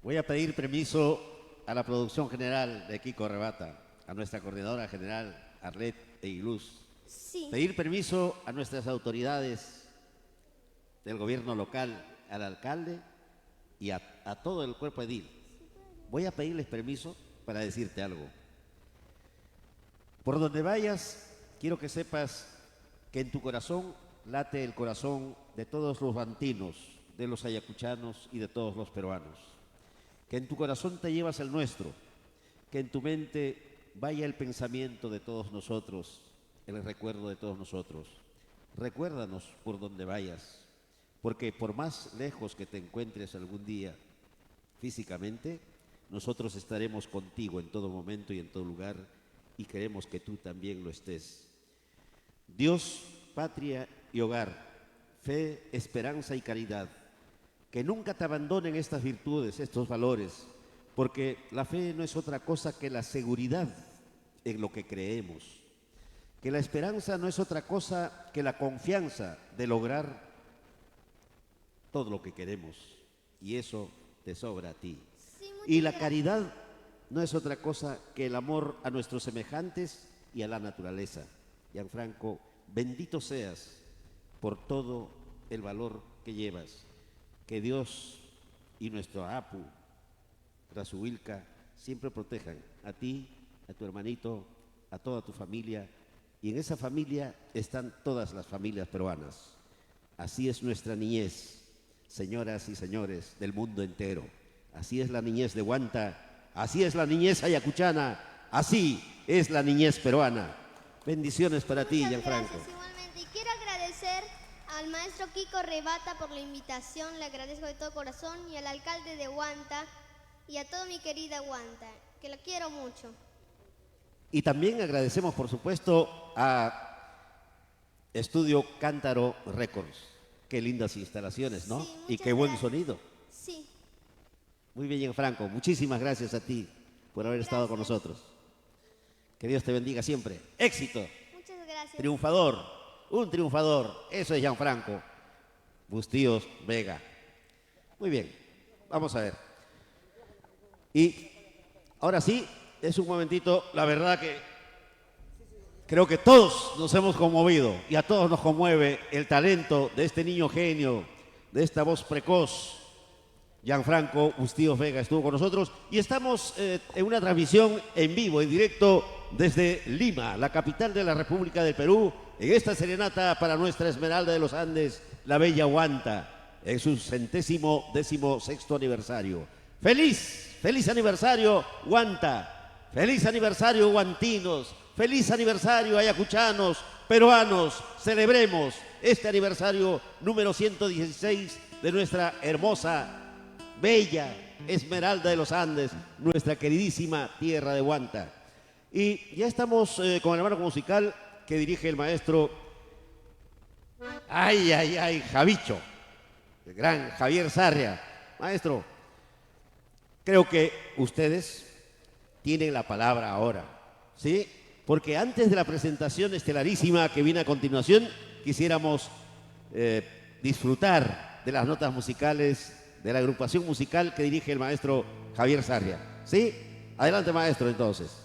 voy a pedir permiso a la producción general de Kiko Rebata, a nuestra coordinadora general, Arlet e Iluz. Sí. Pedir permiso a nuestras autoridades del gobierno local, al alcalde y a todo el cuerpo edil. Voy a pedirles permiso para decirte algo. Por donde vayas, quiero que sepas que en tu corazón late el corazón de todos los bantinos, de los ayacuchanos y de todos los peruanos. Que en tu corazón te llevas el nuestro, que en tu mente vaya el pensamiento de todos nosotros, el recuerdo de todos nosotros. Recuérdanos por donde vayas, porque por más lejos que te encuentres algún día físicamente, nosotros estaremos contigo en todo momento y en todo lugar, y queremos que tú también lo estés. Dios, patria y hogar, fe, esperanza y caridad, que nunca te abandonen estas virtudes, estos valores, porque la fe no es otra cosa que la seguridad en lo que creemos, que la esperanza no es otra cosa que la confianza de lograr todo lo que queremos, y eso te sobra a ti. Sí, Y la muchas caridad no es otra cosa que el amor a nuestros semejantes y a la naturaleza. Gianfranco, bendito seas por todo el valor que llevas. Que Dios y nuestro Apu, Razuilca, siempre protejan a ti, a tu hermanito, a toda tu familia. Y en esa familia están todas las familias peruanas. Así es nuestra niñez, señoras y señores del mundo entero. Así es la niñez de Huanta, así es la niñez ayacuchana, así es la niñez peruana. Bendiciones para ti, Muchas Gianfranco. gracias igualmente. Y quiero agradecer al maestro Kiko Rebata por la invitación, le agradezco de todo corazón, y al alcalde de Huanta y a toda mi querida Huanta, que la quiero mucho. Y también agradecemos, por supuesto, a Estudio Cántaro Records. Qué lindas instalaciones, ¿no? Sí, Y muchas qué buen gracias. sonido. Sí. Muy bien, Gianfranco. Muchísimas gracias a ti por haber estado con nosotros. Que Dios te bendiga siempre. Éxito. Muchas gracias. Triunfador. Un triunfador. Eso es Gianfranco Bustíos Vega. Muy bien. Vamos a ver. Y ahora sí, es un momentito. La verdad que creo que todos nos hemos conmovido y a todos nos conmueve el talento de este niño genio, de esta voz precoz. Gianfranco Bustíos Vega estuvo con nosotros y estamos en una transmisión en vivo, en directo desde Lima, la capital de la República del Perú, en esta serenata para nuestra Esmeralda de los Andes, la bella Huanta, en su 116º aniversario. ¡Feliz aniversario, Huanta! ¡Feliz aniversario, huantinos! ¡Feliz aniversario, ayacuchanos, peruanos! Celebremos este aniversario número 116 de nuestra hermosa, bella Esmeralda de los Andes, nuestra queridísima tierra de Huanta. Y ya estamos con el marco musical que dirige el maestro, Javicho, el gran Javier Sarria. Maestro, creo que ustedes tienen la palabra ahora, ¿sí? Porque antes de la presentación estelarísima que viene a continuación, quisiéramos disfrutar de las notas musicales de la agrupación musical que dirige el maestro Javier Sarria. ¿Sí? Adelante, maestro, entonces.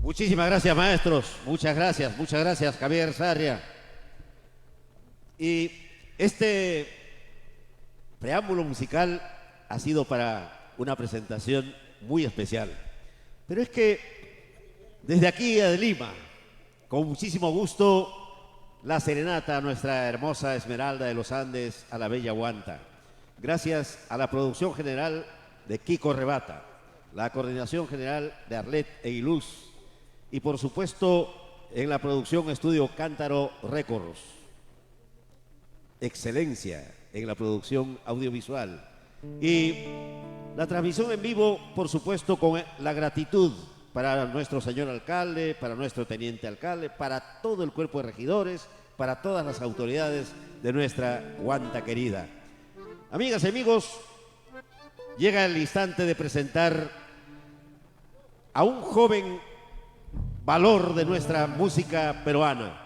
Muchísimas gracias, maestros. Muchas gracias, Javier Sarria. Y este preámbulo musical ha sido para una presentación muy especial. Pero es que desde aquí de Lima, con muchísimo gusto, la serenata a nuestra hermosa Esmeralda de los Andes, a la bella Huanta. Gracias a la producción general de Kiko Rebata, la coordinación general de Arlet Eguiluz, y por supuesto en la producción Estudio Cántaro Records. Excelencia en la producción audiovisual. Y la transmisión en vivo, por supuesto, con la gratitud para nuestro señor alcalde, para nuestro teniente alcalde, para todo el cuerpo de regidores, para todas las autoridades de nuestra Huanta querida. Amigas y amigos, llega el instante de presentar a un joven valor de nuestra música peruana.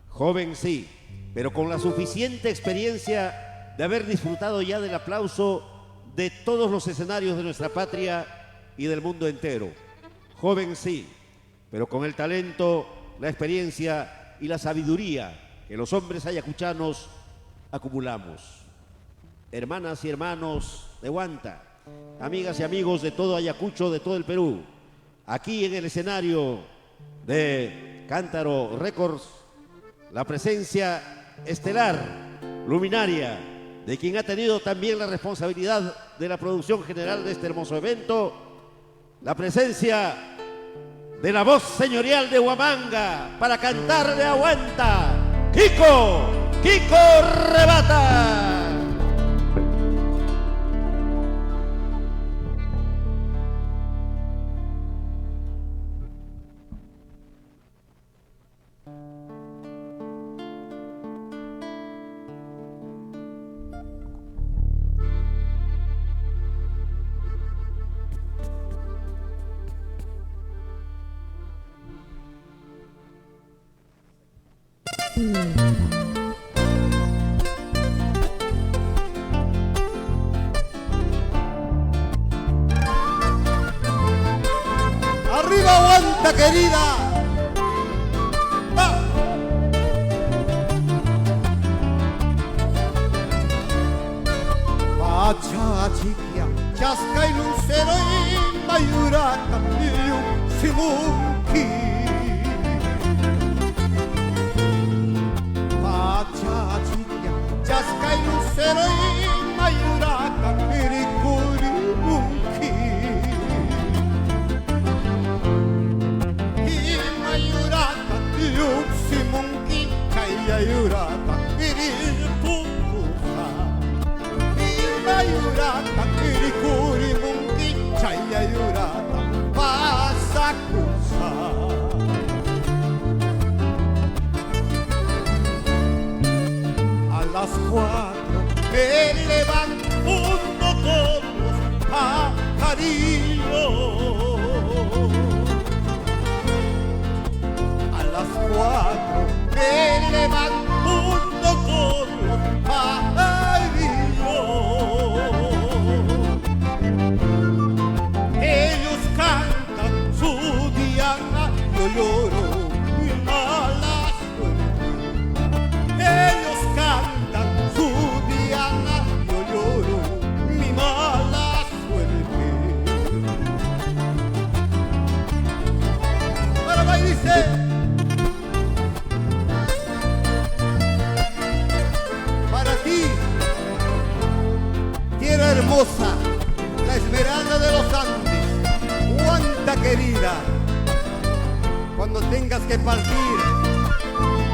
Joven sí, pero con la suficiente experiencia de haber disfrutado ya del aplauso de todos los escenarios de nuestra patria y del mundo entero. Joven sí, pero con el talento, la experiencia y la sabiduría que los hombres ayacuchanos acumulamos. Hermanas y hermanos de Huanta, amigas y amigos de todo Ayacucho, de todo el Perú, aquí en el escenario de Cántaro Records, la presencia estelar, luminaria, de quien ha tenido también la responsabilidad de la producción general de este hermoso evento, la presencia de la voz señorial de Huamanga para cantarle a Huanta, Kiko Rebata. ¡Arriba, Huanta querida! ¡Va! Pachachiquia, chasca y lucero y mayuraca, y simunki. Pachachiquia, chasca y lucero y mayuraca, piricurimunki. Simunki kayayurata piritukusa Imayurata pirikuri munki kayayurata pasakusa cuatro me levanto con los pajarillos. A las 4 me levanto con los pajarillos. Ellos cantan su diana, yo lloro mi mala suerte. Ellos cantan su diana, yo lloro mi mala suerte. Para va y dice: para ti, tierra hermosa, la esmeralda de los Andes, Huanta querida, cuando tengas que partir,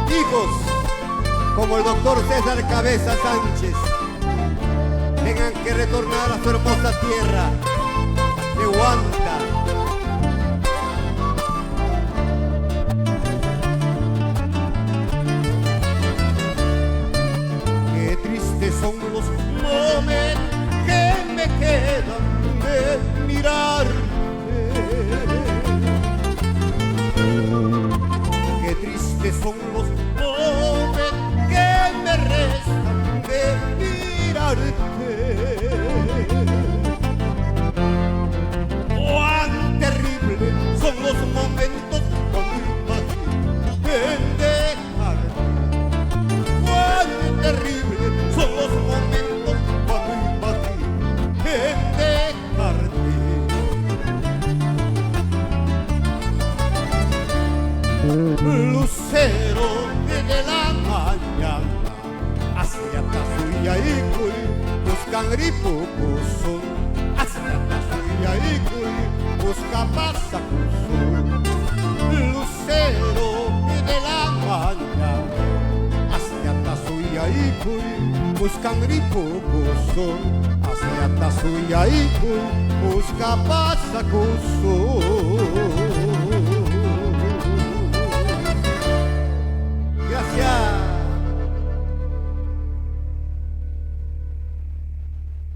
hijos como el doctor César Cabeza Sánchez tengan que retornar a su hermosa tierra de Huanta. Qué tristes son los momentos que me quedan de mirarte. Qué tristes son los momentos que me restan de mirarte. Cuán terribles son los momentos cuando imagino en dejarte. Cuán terribles son los momentos cuando imagino en dejarte. Lucero de la mañana hacia Tazuyaycuy, buscan ripucusun, hacia Tazuyaycuy, busca pasacusun. Lucero de la mañana hacia Tazuyaycuy, buscan ripucusun, hacia Tazuyaycuy, busca pasacusun. Gracias.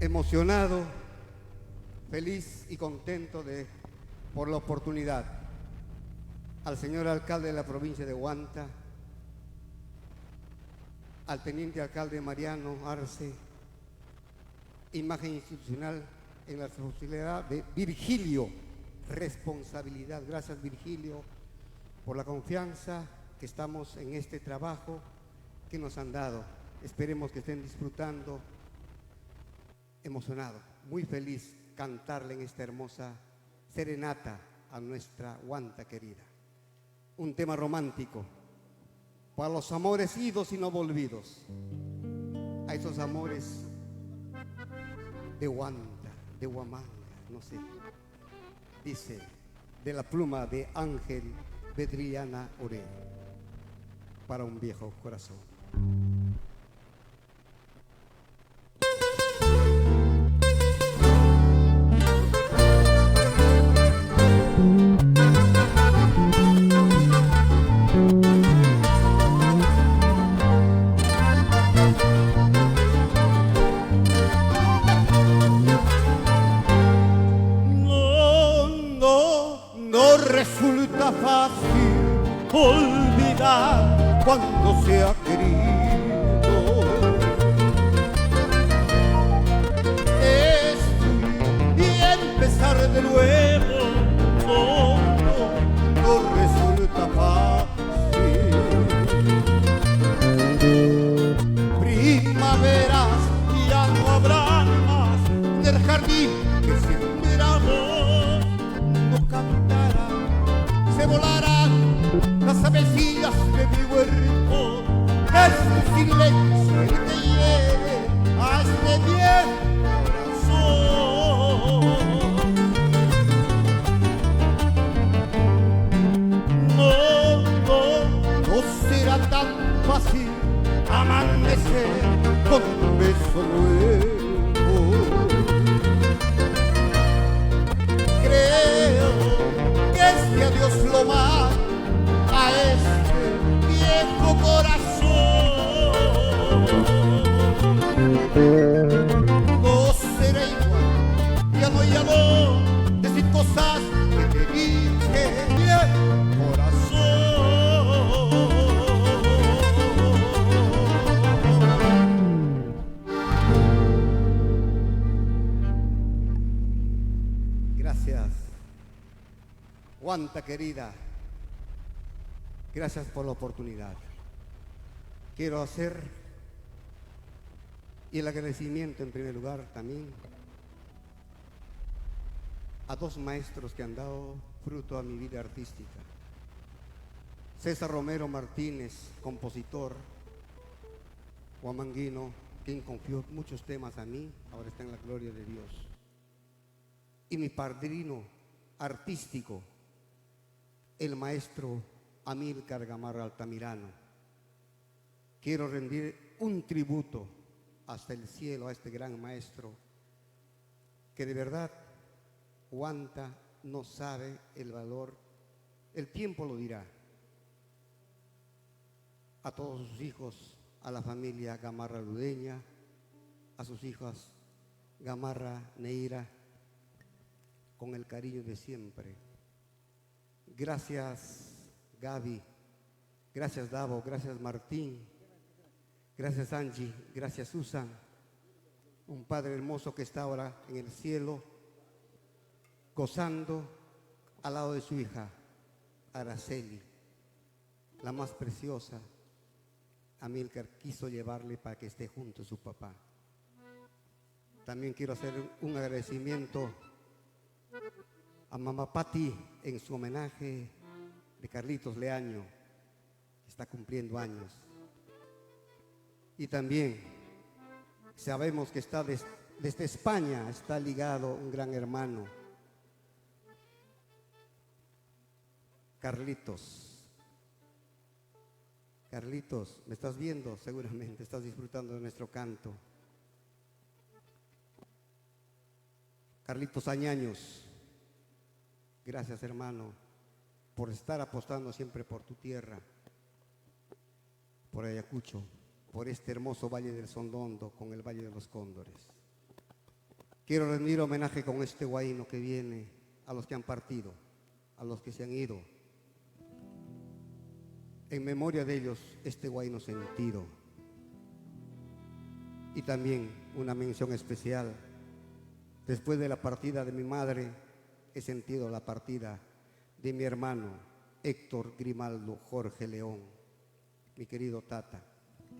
Emocionado, feliz y contento por la oportunidad. Al señor alcalde de la provincia de Huanta, al teniente alcalde Mariano Arce, imagen institucional en la responsabilidad de Virgilio. Responsabilidad. Gracias, Virgilio, por la confianza que estamos en este trabajo que nos han dado. Esperemos que estén disfrutando. Emocionado, muy feliz cantarle en esta hermosa serenata a nuestra Huanta querida. Un tema romántico para los amores idos y no volvidos, a esos amores de Huanta, de Huamanga, no sé. Dice, de la pluma de Ángel Bedriana Orell, para un viejo corazón. No resulta fácil olvidar cuando se ha querido. Y empezar de nuevo no resulta fácil. Primaveras ya no habrá más del jardín que sembramos, no cantará, se volarán las avecillas de mi huerto. Es tu silencio el que hiere a este viejo corazón. No será tan fácil amanecer con un beso nuevo. Creo que este adiós lo mata a este viejo corazón. Guanta querida, gracias por la oportunidad. Quiero hacer y el agradecimiento en primer lugar también a dos maestros que han dado fruto a mi vida artística. César Romero Martínez, compositor, Juan Manguino, quien confió muchos temas a mí, ahora está en la gloria de Dios. Y mi padrino artístico, el maestro Amílcar Gamarra Altamirano. Quiero rendir un tributo hasta el cielo a este gran maestro, que de verdad Guanta no sabe el valor, el tiempo lo dirá. A todos sus hijos, a la familia Gamarra Ludeña, a sus hijas Gamarra Neira, con el cariño de siempre. Gracias Gaby, gracias Davo, gracias Martín, gracias Angie, gracias Susan, un padre hermoso que está ahora en el cielo, gozando al lado de su hija, Araceli, la más preciosa. Amílcar quiso llevarle para que esté junto a su papá. También quiero hacer un agradecimiento a mamá Patti en su homenaje de Carlitos Leaño, que está cumpliendo años. Y también sabemos que está desde España, está ligado un gran hermano, Carlitos. Carlitos, me estás viendo seguramente, estás disfrutando de nuestro canto. Carlitos Añaños, gracias hermano por estar apostando siempre por tu tierra, por Ayacucho, por este hermoso Valle del Sondondo con el Valle de los Cóndores. Quiero rendir homenaje con este guayno que viene a los que han partido, a los que se han ido. En memoria de ellos, este guayno sentido. Y también una mención especial. Después de la partida de mi madre, he sentido la partida de mi hermano Héctor Grimaldo Jorge León. Mi querido Tata,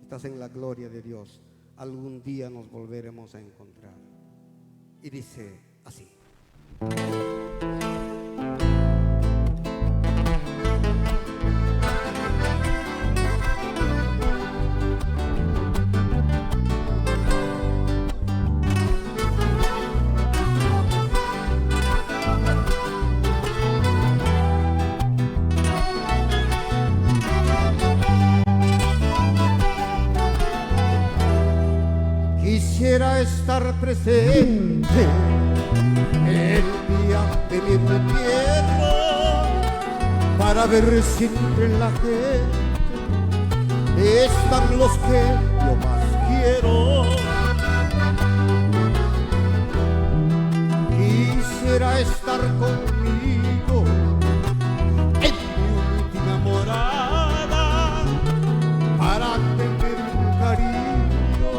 estás en la gloria de Dios. Algún día nos volveremos a encontrar. Y dice así. Quisiera estar presente el día de mi entierro para ver siempre en la gente están los que yo más quiero. Quisiera estar conmigo en mi última morada para tener un cariño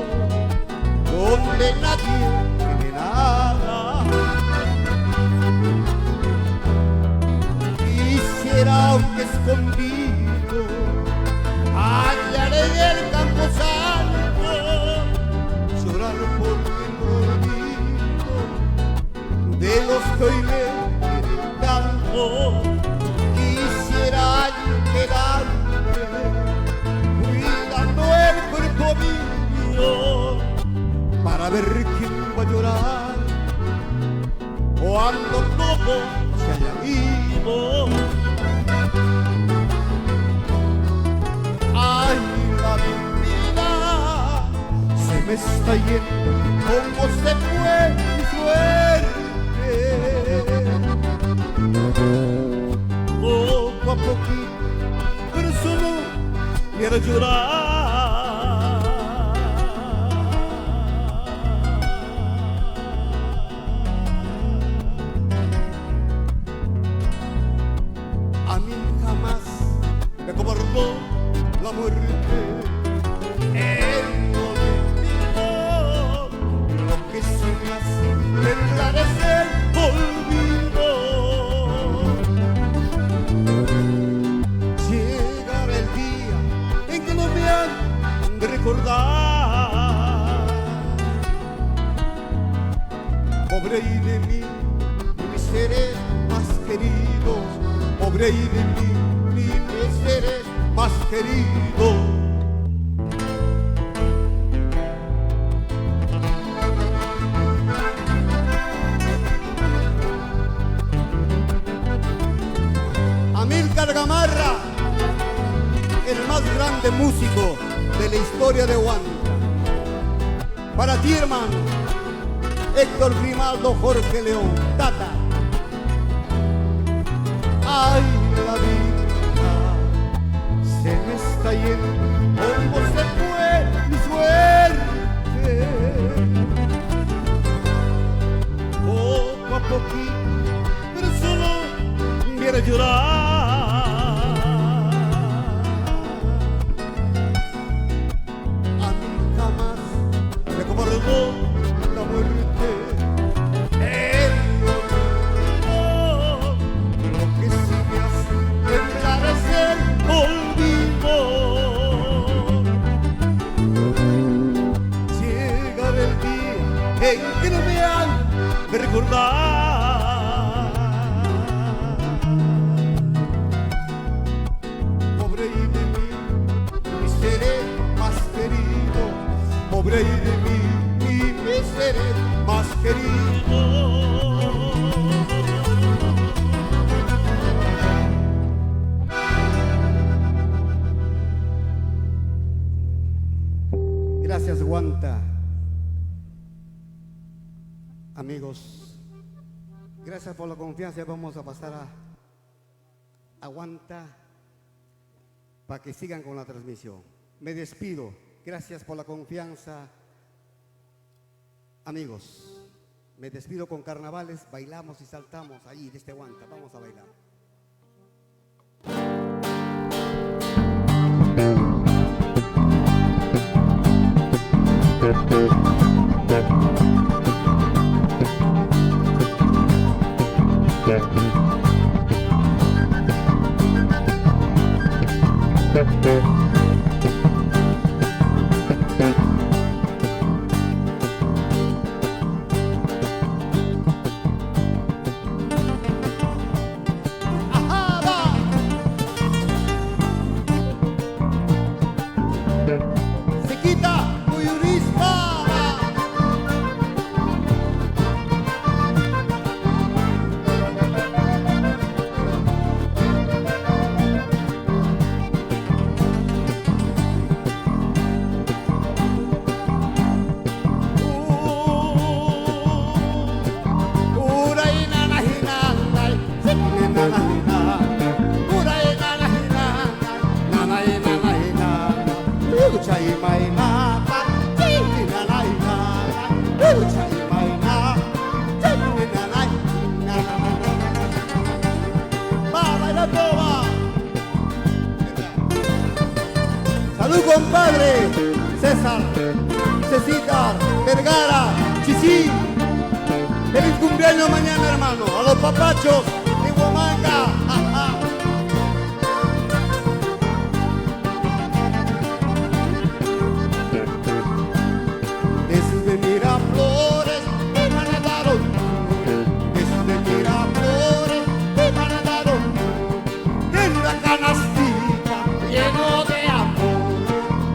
donde nadie tiene nada. Quisiera, aunque escondido, hallar en el campo santo, llorar por el olvido de los que hoy me quieren tanto. Quisiera quedarme cuidando el cuerpo mío para ver quién va a llorar cuando todo se haya ido. Ay, la vida se me está yendo, como se fue mi suerte. Poco a poquito, pero solo quiero llorar. La muerte en lo que se me hace temblar es el olvido. recordar. Pobre y de mí, mis seres más queridos, pobre y de mí, mis seres más queridos. Amílcar Gamarra, el más grande músico de la historia de Huanta. Para ti, hermano, Héctor Grimaldo, Jorge León, Tata. Ay, la vida se me está yendo, ¿cómo se fue mi suerte? Poco a poquito, pero solo viene a llorar. A mí jamás me cobardó la muerte. Él no, lo que sí me hace temblar es el olvido. Llegará el día en que no me han de recordar. Pobre y de mí, mis seres más queridos. Pobre y de mí, mis seres más queridos. Gracias, Huanta. Amigos, gracias por la confianza. Vamos a pasar a Huanta para que sigan con la transmisión. Me despido. Gracias por la confianza. Amigos, me despido con carnavales. Bailamos y saltamos allí de este Huanta. Vamos a bailar. Salud, compadre César, Cecita, Vergara, Chichi. Feliz cumpleaños mañana, hermano. A los papachos de Huamanga. Desde Miraflores me mandaron, desde Miraflores me mandaron en una canastita lleno de amor,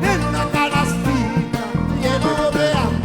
en una canastita lleno de amor.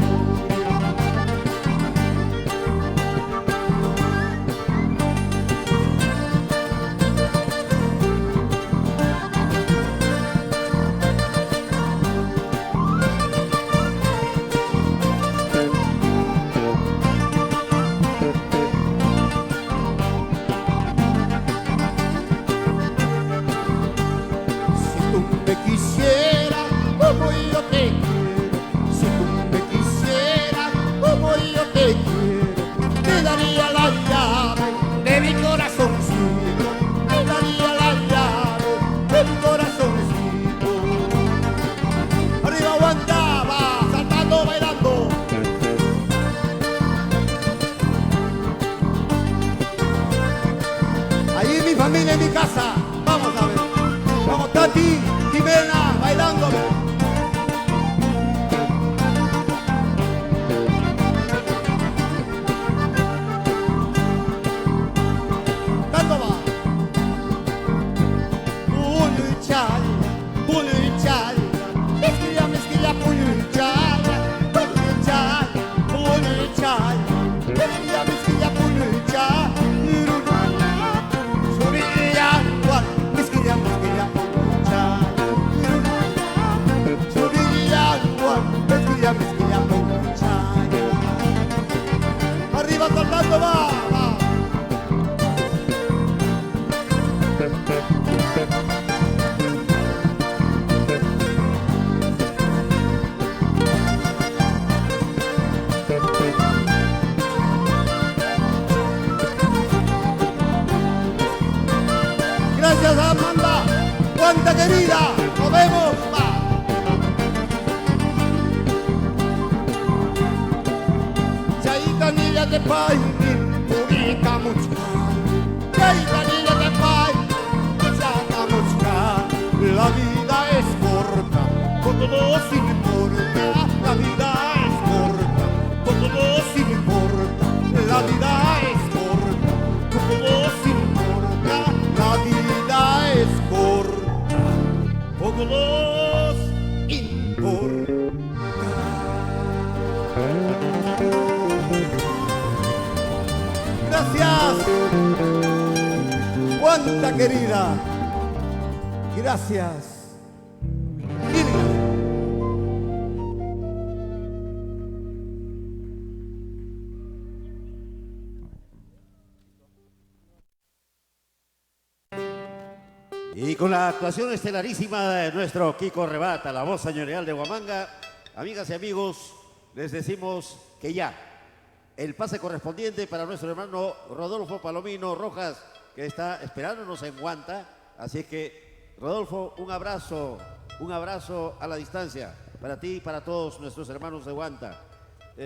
querida, nos vemos. Va. Chaita niña de pai, purita mucha. Chaita niña de pai, chaita mucha. La vida es corta, todo nos importa. La vida es corta, todo nos importa. La vida es corta, todo nos importa. La vida es corta, poco nos importa. Gracias, Guanta querida. Gracias. Mil gracias. Y con la actuación estelarísima de nuestro Kiko Rebata, la voz señorial de Huamanga, amigas y amigos, les decimos que ya, el pase correspondiente para nuestro hermano Rodolfo Palomino Rojas, que está esperándonos en Huanta. Así que, Rodolfo, un abrazo a la distancia, para ti y para todos nuestros hermanos de Huanta.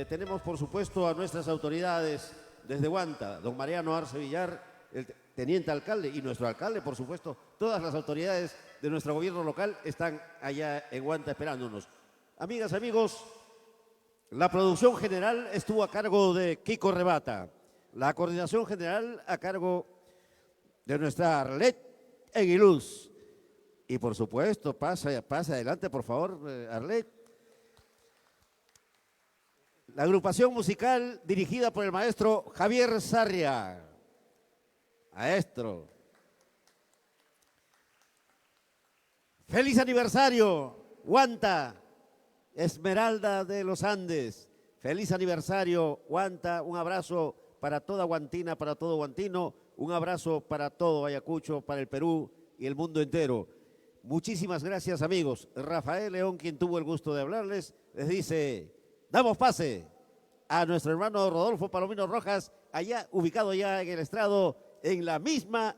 Tenemos, por supuesto, a nuestras autoridades desde Huanta, don Mariano Arce Villar, el teniente alcalde y nuestro alcalde, por supuesto. Todas las autoridades de nuestro gobierno local están allá en Huanta esperándonos. Amigas, amigos, la producción general estuvo a cargo de Kiko Rebata. La coordinación general a cargo de nuestra Arlet Eguiluz. Y por supuesto, pasa adelante, por favor, Arlet. La agrupación musical dirigida por el maestro Javier Sarria. Maestro. ¡Feliz aniversario, Huanta! Esmeralda de los Andes. Feliz aniversario, Huanta. Un abrazo para toda Huantina, para todo Huantino. Un abrazo para todo Ayacucho, para el Perú y el mundo entero. Muchísimas gracias, amigos. Rafael León, quien tuvo el gusto de hablarles, les dice, damos pase a nuestro hermano Rodolfo Palomino Rojas, allá ubicado ya en el estrado, en la misma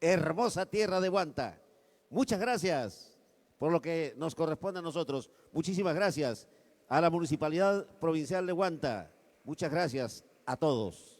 hermosa tierra de Huanta. Muchas gracias por lo que nos corresponde a nosotros. Muchísimas gracias a la Municipalidad Provincial de Huanta. Muchas gracias a todos.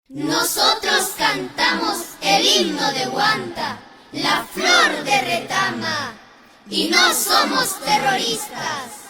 Nosotros cantamos el himno de Huanta, la flor de retama, y no somos terroristas.